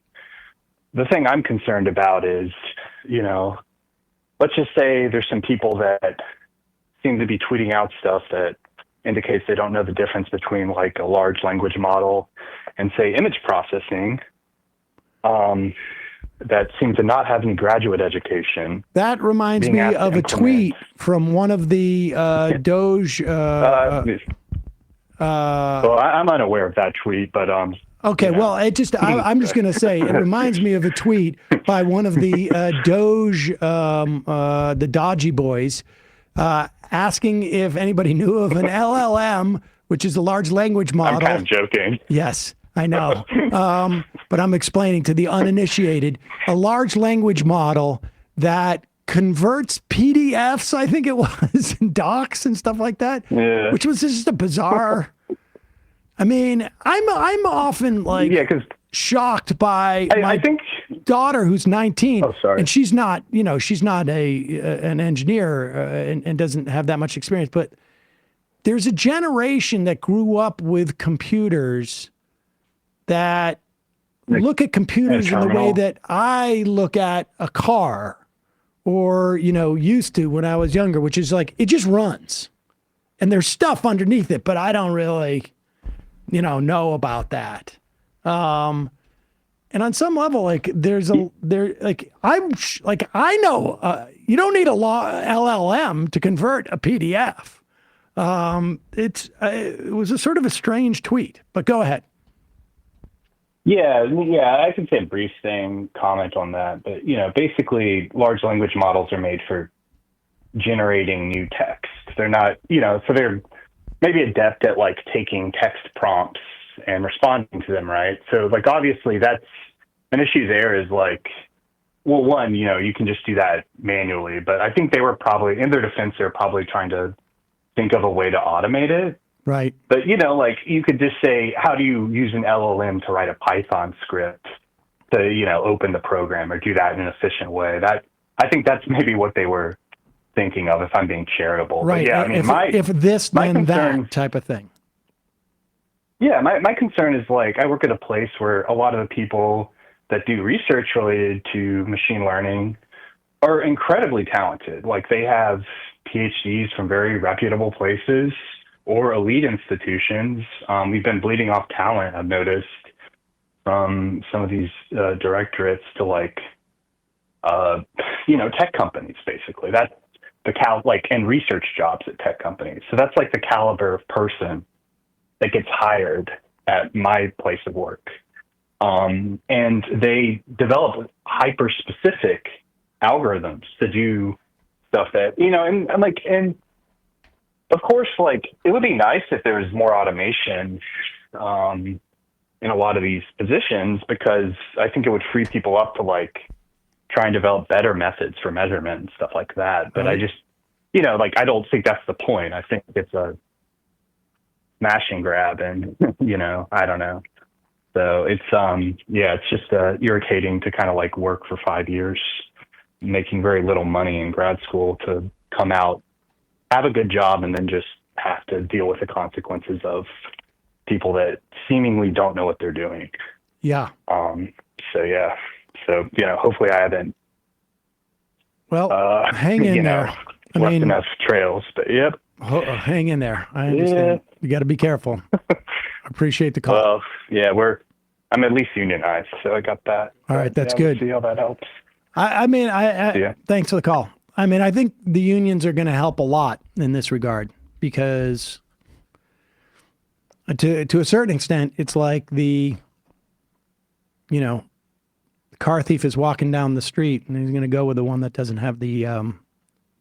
the thing I'm concerned about is, let's just say there's some people that seem to be tweeting out stuff that indicates they don't know the difference between like a large language model and say image processing, that seem to not have any graduate education. That reminds me of a tweet from one of the Doge. Well, I'm unaware of that tweet, but okay, well, I'm just going to say it reminds me of a tweet by one of the Doge, the Dodgy boys, asking if anybody knew of an LLM, which is a large language model. I'm kind of joking. Yes, I know. But I'm explaining to the uninitiated, a large language model that converts PDFs, I think it was, and docs and stuff like that, which was just a bizarre. I mean, I'm often like shocked by my daughter who's 19. Oh, sorry. And she's not an engineer and doesn't have that much experience, but there's a generation that grew up with computers that look at computers in the way that I look at a car or, used to when I was younger, which is like, it just runs and there's stuff underneath it, but I don't really, know about that. And on some level, like I know, you don't need a LLM to convert a PDF. It was a sort of a strange tweet, but go ahead. Yeah, I can say a brief comment on that, but basically large language models are made for generating new text. They're not, so they're maybe adept at like taking text prompts and responding to them, right? So like obviously that's an issue there is like, well, one, you can just do that manually, but I think they were probably, in their defense, they're probably trying to think of a way to automate it. Right. But, like you could just say, how do you use an LLM to write a Python script to, open the program or do that in an efficient way? I think that's maybe what they were thinking of if I'm being charitable. Right. But yeah, I mean, if this, then that type of thing. Yeah. My concern is like, I work at a place where a lot of the people that do research related to machine learning are incredibly talented. Like they have PhDs from very reputable places or elite institutions. We've been bleeding off talent, I've noticed, from some of these directorates to like, tech companies, basically. That's the and research jobs at tech companies. So that's like the caliber of person that gets hired at my place of work. And they develop hyper-specific algorithms to do stuff that, of course, like, it would be nice if there was more automation in a lot of these positions, because I think it would free people up to, like, try and develop better methods for measurement and stuff like that. But I just, like, I don't think that's the point. I think it's a smash and grab, and, I don't know. So it's, it's just irritating to kind of, like, work for 5 years, making very little money in grad school, to come out, have a good job, and then just have to deal with the consequences of people that seemingly don't know what they're doing. Yeah. So, hopefully I haven't, hang in there. left enough trails, but yep. Hang in there. I understand. Yeah. You got to be careful. I appreciate the call. Well, yeah, I'm at least unionized, so I got that. All right, that's good. We'll see how that helps. Thanks for the call. I mean, I think the unions are going to help a lot in this regard, because to a certain extent, it's like the car thief is walking down the street, and he's going to go with the one that doesn't have the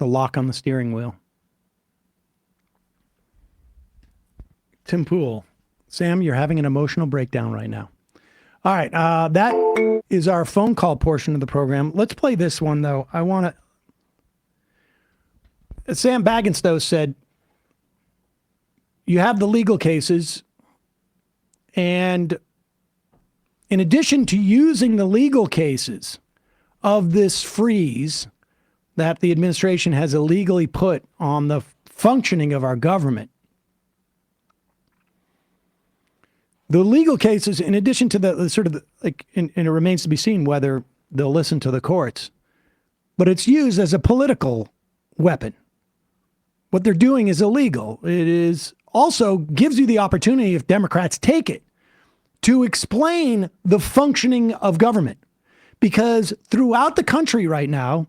lock on the steering wheel. Tim Pool. Sam, you're having an emotional breakdown right now. All right. That is our phone call portion of the program. Let's play this one, though. I want to... Sam Bagginstow said, you have the legal cases, and in addition to using the legal cases of this freeze that the administration has illegally put on the functioning of our government, the legal cases, in addition to the sort of and it remains to be seen whether they'll listen to the courts, but it's used as a political weapon. What they're doing is illegal. It is also gives you the opportunity, if Democrats take it, to explain the functioning of government. Because throughout the country right now,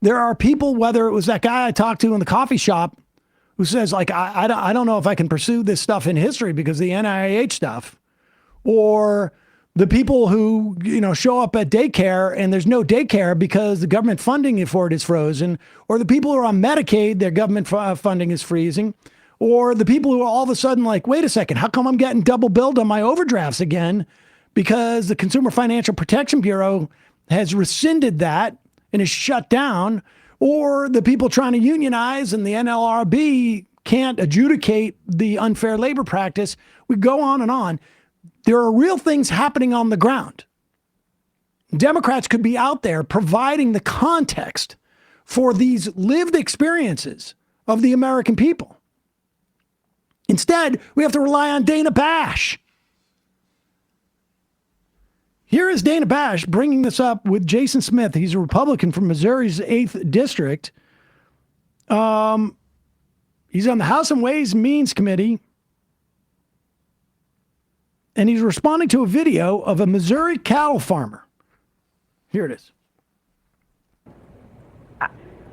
there are people, whether it was that guy I talked to in the coffee shop who says, like, I don't know if I can pursue this stuff in history because the NIH stuff, or the people who, show up at daycare and there's no daycare because the government funding for it is frozen, or the people who are on Medicaid, their government funding is freezing, or the people who are all of a sudden like, wait a second, how come I'm getting double billed on my overdrafts again? Because the Consumer Financial Protection Bureau has rescinded that and is shut down. Or the people trying to unionize and the NLRB can't adjudicate the unfair labor practice. We go on and on. There are real things happening on the ground. Democrats could be out there providing the context for these lived experiences of the American people. Instead, we have to rely on Dana Bash. Here is Dana Bash bringing this up with Jason Smith. He's a Republican from Missouri's 8th District. He's on the House and Ways and Means Committee. And he's responding to a video of a Missouri cattle farmer. Here it is.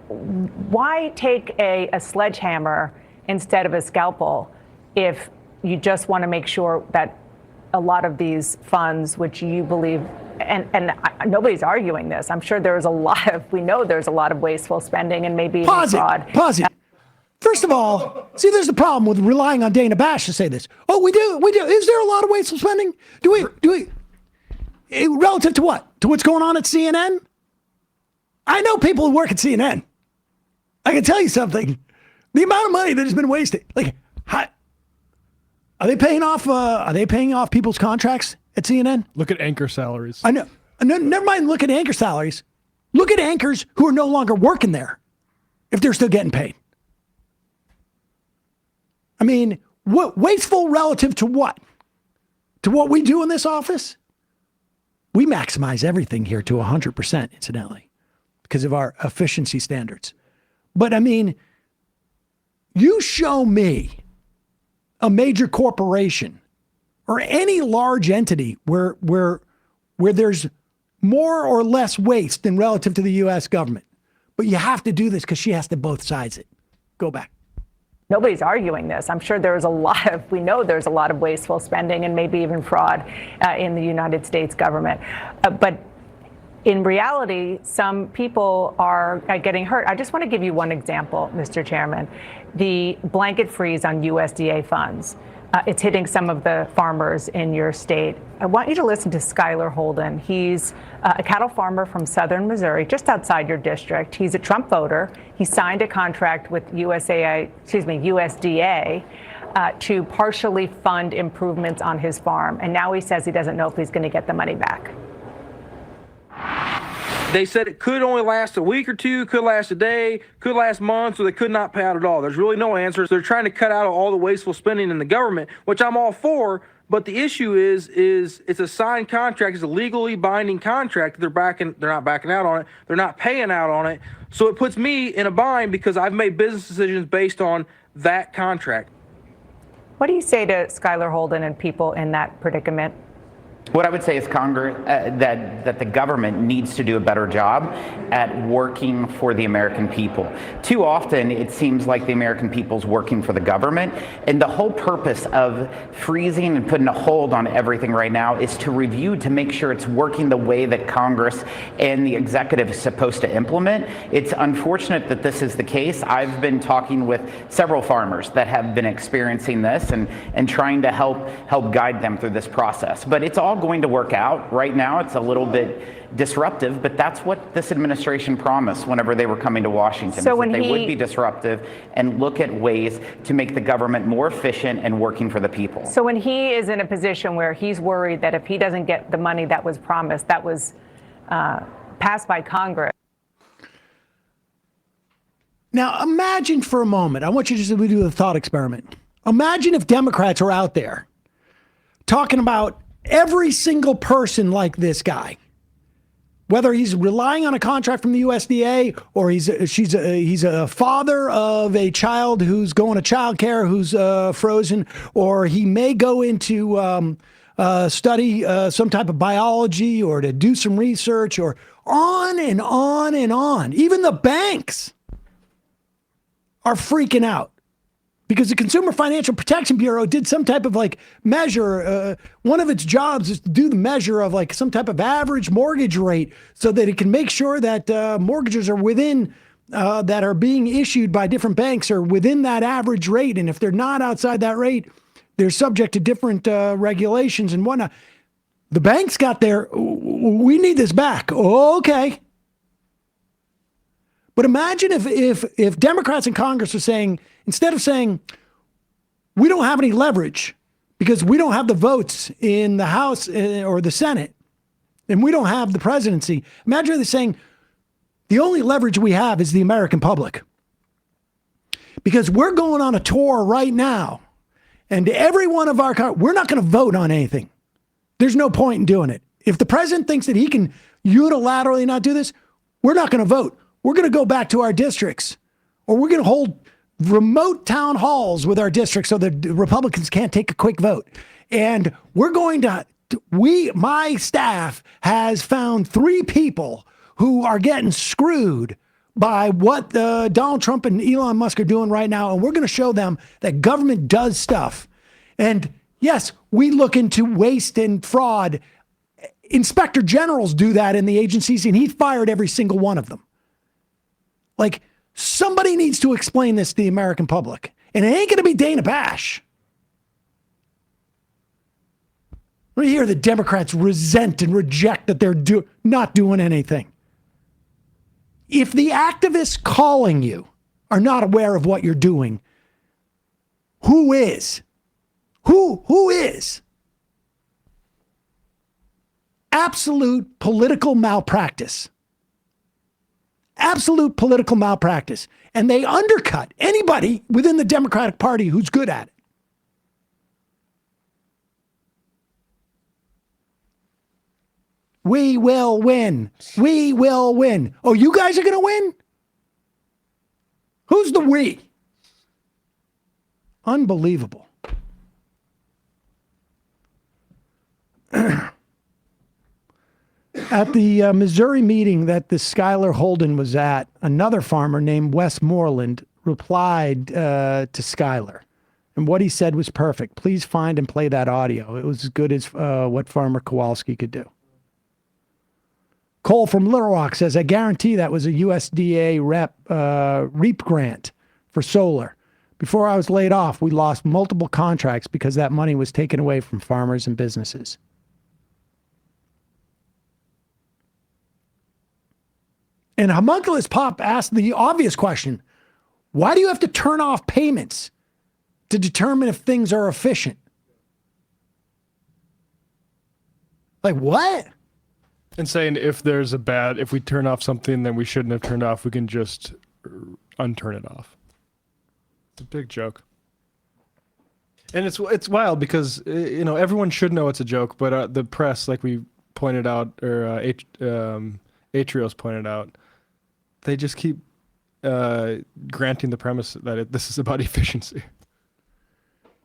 Why take a sledgehammer instead of a scalpel if you just want to make sure that a lot of these funds, which you believe, and nobody's arguing this. I'm sure we know there's a lot of wasteful spending and maybe even fraud. Pause it. First of all, see, there's the problem with relying on Dana Bash to say this. Oh, we do. Is there a lot of wasteful spending? Do we, relative to what? To what's going on at CNN? I know people who work at CNN. I can tell you something. The amount of money that has been wasted, Are they paying off people's contracts at CNN? Look at anchor salaries. I know. Never mind look at anchor salaries. Look at anchors who are no longer working there if they're still getting paid. I mean, what wasteful relative to what? To what we do in this office? We maximize everything here to 100%, incidentally, because of our efficiency standards. But I mean, you show me a major corporation or any large entity where there's more or less waste than relative to the U.S. government. But you have to do this because she has to both sides it. Go back. Nobody's arguing this. I'm sure we know there's a lot of wasteful spending and maybe even fraud in the United States government. But in reality, some people are getting hurt. I just want to give you one example, Mr. Chairman. The blanket freeze on USDA funds. It's hitting some of the farmers in your state. I want you to listen to Skylar Holden. He's a cattle farmer from southern Missouri, just outside your district. He's a Trump voter. He signed a contract with USDA to partially fund improvements on his farm. And now he says he doesn't know if he's going to get the money back. They said it could only last a week or two, could last a day, could last months, or they could not pay out at all. There's really no answers. They're trying to cut out all the wasteful spending in the government, which I'm all for. But the issue is it's a signed contract. It's a legally binding contract. They're not backing out on it. They're not paying out on it. So it puts me in a bind because I've made business decisions based on that contract. What do you say to Skylar Holden and people in that predicament? What I would say is Congress, that the government needs to do a better job at working for the American people. Too often, it seems like the American people's working for the government, and the whole purpose of freezing and putting a hold on everything right now is to review to make sure it's working the way that Congress and the executive is supposed to implement. It's unfortunate that this is the case. I've been talking with several farmers that have been experiencing this and trying to help guide them through this process. But it's all going to work out. Right now, it's a little bit disruptive, but that's what this administration promised whenever they were coming to Washington, so is that they would be disruptive and look at ways to make the government more efficient and working for the people. So when he is in a position where he's worried that if he doesn't get the money that was promised, that was passed by Congress. Now, imagine for a moment, I want you to do the thought experiment. Imagine if Democrats are out there talking about every single person like this guy, whether he's relying on a contract from the USDA or he's a father of a child who's going to childcare who's frozen, or he may go into study some type of biology or to do some research, or on and on and on. Even the banks are freaking out because the Consumer Financial Protection Bureau did some type of measure. One of its jobs is to do the measure of some type of average mortgage rate so that it can make sure that mortgages are within, that are being issued by different banks are within that average rate. And if they're not outside that rate, they're subject to different regulations and whatnot. The banks got their, we need this back. Okay. But imagine if Democrats in Congress are saying, instead of saying, we don't have any leverage because we don't have the votes in the House or the Senate, and we don't have the presidency. Imagine they're saying, the only leverage we have is the American public. Because we're going on a tour right now, and every one of we're not going to vote on anything. There's no point in doing it. If the president thinks that he can unilaterally not do this, we're not going to vote. We're going to go back to our districts, or we're going to hold remote town halls with our districts so that Republicans can't take a quick vote. And we're going to, my staff has found 3 people who are getting screwed by what Donald Trump and Elon Musk are doing right now. And we're going to show them that government does stuff. And yes, we look into waste and fraud. Inspector generals do that in the agencies, and he fired every single one of them. Somebody needs to explain this to the American public. And it ain't going to be Dana Bash. We hear the Democrats resent and reject that they're not doing anything. If the activists calling you are not aware of what you're doing, who is? Who is? Absolute political malpractice. Absolute political malpractice. And they undercut anybody within the Democratic Party who's good at it. We will win. We will win. Oh, you guys are going to win? Who's the we? Unbelievable. At the Missouri meeting that the Skylar Holden was at, another farmer named Westmoreland replied to Skylar. And what he said was perfect. Please find and play that audio. It was as good as what Farmer Kowalski could do. Cole from Little Rock says, I guarantee that was a USDA REAP grant for solar. Before I was laid off, we lost multiple contracts because that money was taken away from farmers and businesses. And Homunculus Pop asked the obvious question, why do you have to turn off payments to determine if things are efficient? Like what? And saying if we turn off something that we shouldn't have turned off, we can just unturn it off. It's a big joke. And it's wild because, everyone should know it's a joke, but the press, like we pointed out, or Atrios pointed out, they just keep granting the premise that this is about efficiency.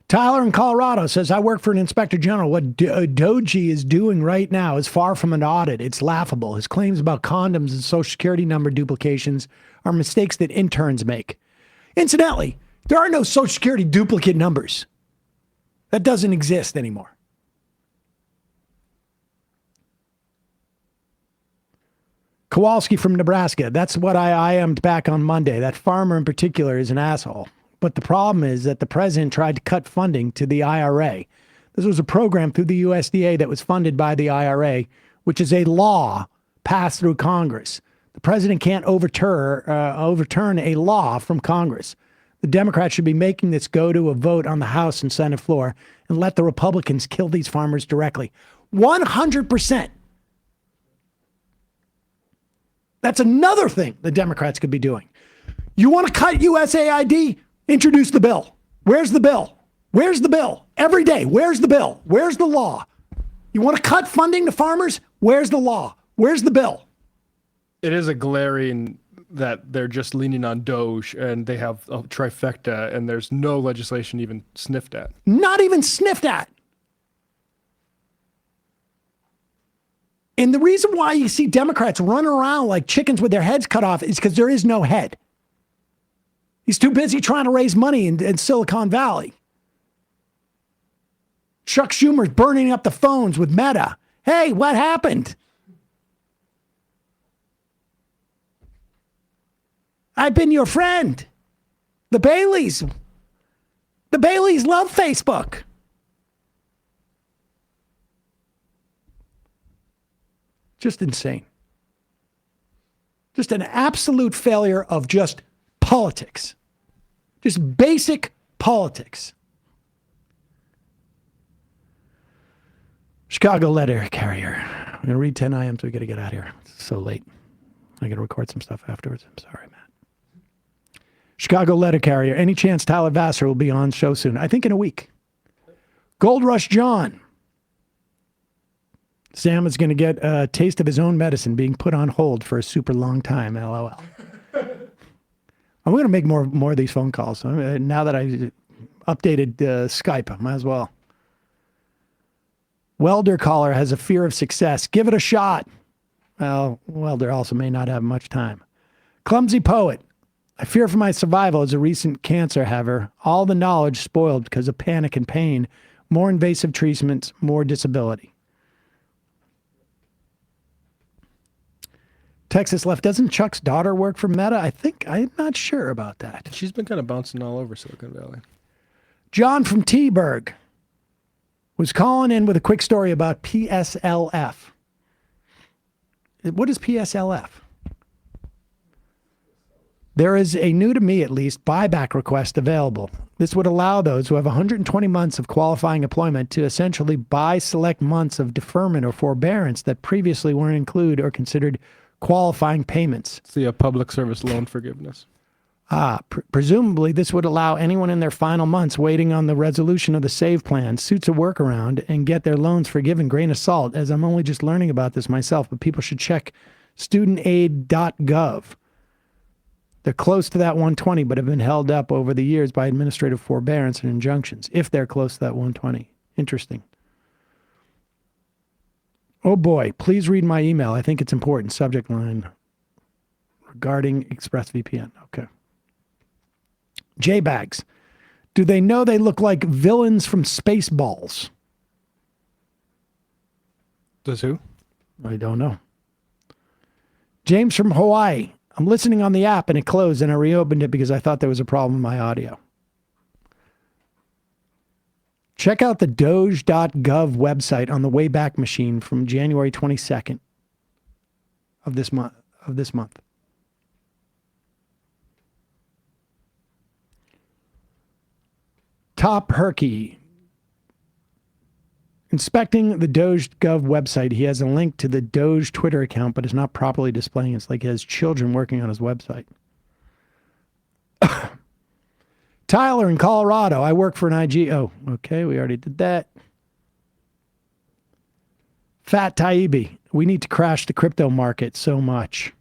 Tyler in Colorado says, I work for an inspector general. What Doji is doing right now is far from an audit. It's laughable. His claims about condoms and social security number duplications are mistakes that interns make. Incidentally, there are no social security duplicate numbers. That doesn't exist anymore. Kowalski from Nebraska. That's what I IM'd back on Monday. That farmer in particular is an asshole. But the problem is that the president tried to cut funding to the IRA. This was a program through the USDA that was funded by the IRA, which is a law passed through Congress. The president can't overturn a law from Congress. The Democrats should be making this go to a vote on the House and Senate floor and let the Republicans kill these farmers directly. 100%. That's another thing the Democrats could be doing. You want to cut USAID? Introduce the bill. Where's the bill? Where's the bill? Every day, where's the bill? Where's the law? You want to cut funding to farmers? Where's the law? Where's the bill? It is a glaring that they're just leaning on Doge and they have a trifecta and there's no legislation even sniffed at. Not even sniffed at. And the reason why you see Democrats running around like chickens with their heads cut off is because there is no head. He's too busy trying to raise money in Silicon Valley. Chuck Schumer's burning up the phones with Meta. Hey, what happened? I've been your friend. The Baileys love Facebook. Just insane. Just an absolute failure of just politics. Just basic politics. Chicago letter carrier. I'm going to read 10 IM, so we got to get out of here. It's so late. I got to record some stuff afterwards. I'm sorry, Matt. Chicago letter carrier. Any chance Tyler Vassar will be on show soon? I think in a week. Gold Rush John. Sam is going to get a taste of his own medicine being put on hold for a super long time. LOL. I'm going to make more of these phone calls. Now that I updated Skype, I might as well. Welder caller has a fear of success. Give it a shot. Well, Welder also may not have much time. Clumsy poet. I fear for my survival as a recent cancer haver. All the knowledge spoiled because of panic and pain. More invasive treatments, more disability. Texas left. Doesn't Chuck's daughter work for Meta? I'm not sure about that. She's been kind of bouncing all over Silicon Valley. John from T-Burg was calling in with a quick story about PSLF. What is PSLF? There is a new to me, at least, buyback request available. This would allow those who have 120 months of qualifying employment to essentially buy select months of deferment or forbearance that previously weren't included or considered qualifying payments. It's the public service loan forgiveness. Presumably, this would allow anyone in their final months waiting on the resolution of the SAVE plan, suits a workaround, and get their loans forgiven. Grain of salt, as I'm only just learning about this myself, but people should check studentaid.gov. They're close to that 120, but have been held up over the years by administrative forbearance and injunctions, if they're close to that 120. Interesting. Oh boy, please read my email. I think it's important. Subject line regarding ExpressVPN. Okay. J-Bags. Do they know they look like villains from Spaceballs? Does who? I don't know. James from Hawaii. I'm listening on the app and it closed and I reopened it because I thought there was a problem with my audio. Check out the doge.gov website on the Wayback Machine from January 22nd of this month. Top Herky. Inspecting the Doge.gov website, he has a link to the Doge Twitter account, but it's not properly displaying. It's like he has children working on his website. Tyler in Colorado. I work for an IG. Oh, okay. We already did that. Fat Taibbi. We need to crash the crypto market so much.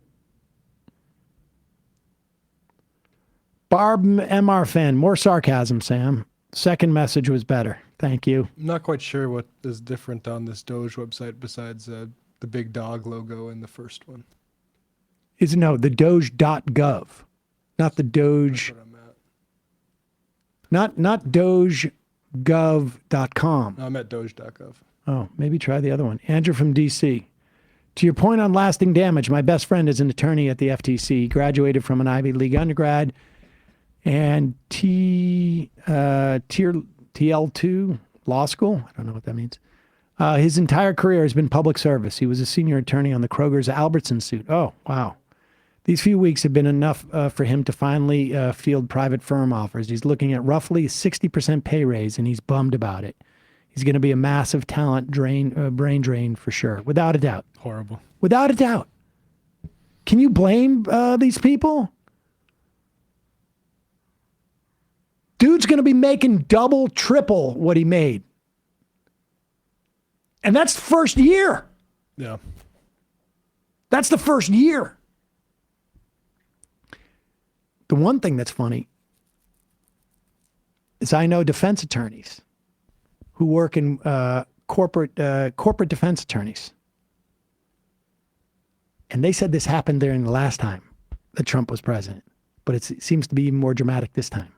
Barb MR fan. More sarcasm, Sam. Second message was better. Thank you. I'm not quite sure what is different on this Doge website besides the big dog logo in the first one. The Doge.gov, not the Doge. Not dogegov.com. No, I'm at doge.gov. Oh, maybe try the other one. Andrew from DC. To your point on lasting damage, my best friend is an attorney at the FTC. He graduated from an Ivy League undergrad and TL2 law school. I don't know what that means. His entire career has been public service. He was a senior attorney on the Kroger's Albertson suit. Oh, wow. These few weeks have been enough for him to finally field private firm offers. He's looking at roughly a 60% pay raise, and he's bummed about it. He's going to be a massive talent brain drain for sure, without a doubt. Horrible. Without a doubt. Can you blame these people? Dude's going to be making double, triple what he made. And that's the first year. Yeah. That's the first year. The one thing that's funny is I know defense attorneys who work in corporate defense attorneys. And they said this happened during the last time that Trump was president. But it seems to be even more dramatic this time.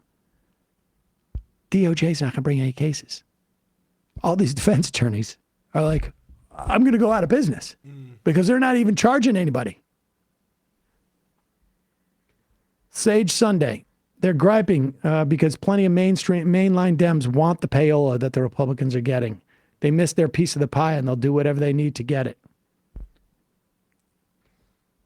DOJ's not going to bring any cases. All these defense attorneys are like, I'm going to go out of business because they're not even charging anybody. Sage Sunday. They're griping because plenty of mainline Dems want the payola that the Republicans are getting. They miss their piece of the pie and they'll do whatever they need to get it.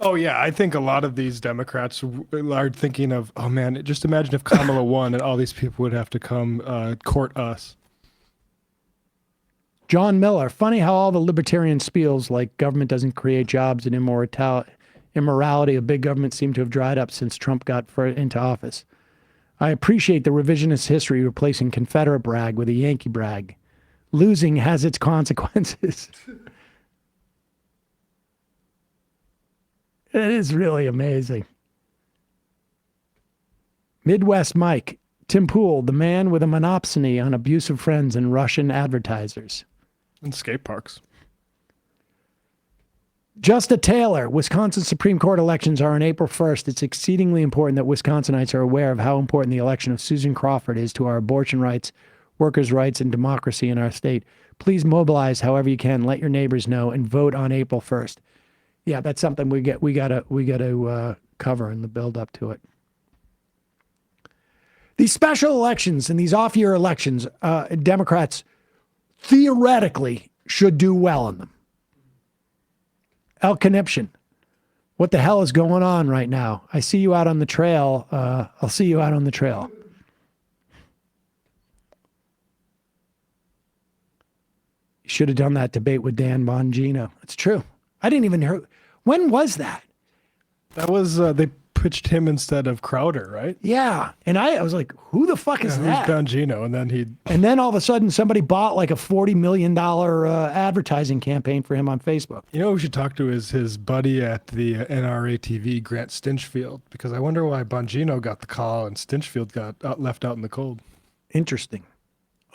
Oh, yeah. I think a lot of these Democrats are thinking of, oh, man, just imagine if Kamala won and all these people would have to come court us. John Miller. Funny how all the libertarian spiels like government doesn't create jobs and immorality of big government seem to have dried up since Trump got into office. I appreciate the revisionist history replacing Confederate brag with a Yankee brag. Losing has its consequences. It is really amazing. Midwest Mike. Tim Pool, the man with a monopsony on abusive friends and Russian advertisers. And skate parks. Justa Taylor, Wisconsin Supreme Court elections are on April 1st. It's exceedingly important that Wisconsinites are aware of how important the election of Susan Crawford is to our abortion rights, workers' rights, and democracy in our state. Please mobilize however you can. Let your neighbors know and vote on April 1st. Yeah, that's something we gotta cover in the build up to it. These special elections and these off-year elections, Democrats theoretically should do well in them. El Conniption, what the hell is going on right now? I see you out on the trail. I'll see you out on the trail. You should have done that debate with Dan Bongino. It's true. I didn't even hear. When was that? That was, they pitched him instead of Crowder, right? Yeah. And I was like, who the fuck is that? Who's Bongino? And then all of a sudden somebody bought like a $40 million advertising campaign for him on Facebook. You know who we should talk to is his buddy at the NRA TV, Grant Stinchfield, because I wonder why Bongino got the call and Stinchfield got left out in the cold. Interesting.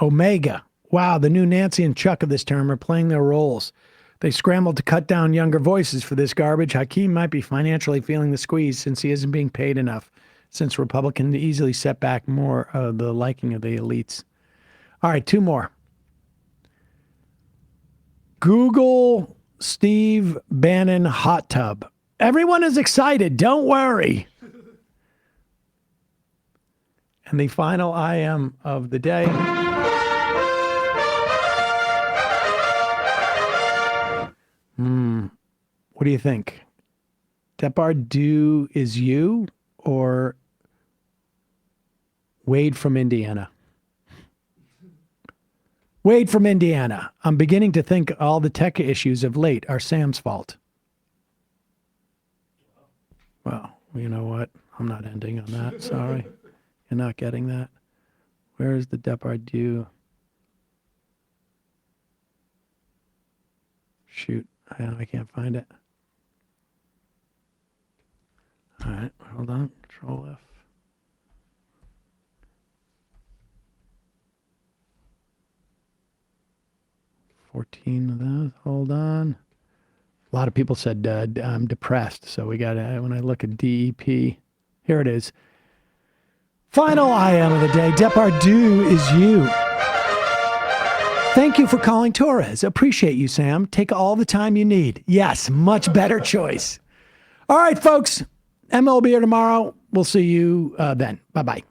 Omega. Wow, the new Nancy and Chuck of this term are playing their roles. They scrambled to cut down younger voices for this garbage. Hakeem might be financially feeling the squeeze since he isn't being paid enough, since Republicans easily set back more of the liking of the elites. All right, two more. Google Steve Bannon hot tub. Everyone is excited. Don't worry. And the final IM of the day. What do you think? Depardieu is you or Wade from Indiana? Wade from Indiana. I'm beginning to think all the tech issues of late are Sam's fault. Well, you know what? I'm not ending on that. Sorry. You're not getting that. Where is the Depardieu? Shoot. I can't find it. All right. Hold on. Control F. $14 of those. Hold on. A lot of people said I'm depressed. So we got to, when I look at DEP, here it is. Final IM of the day. Depardieu is you. Thank you for calling Torres. Appreciate you, Sam. Take all the time you need. Yes, much better choice. All right, folks. ML will be here tomorrow. We'll see you then. Bye-bye.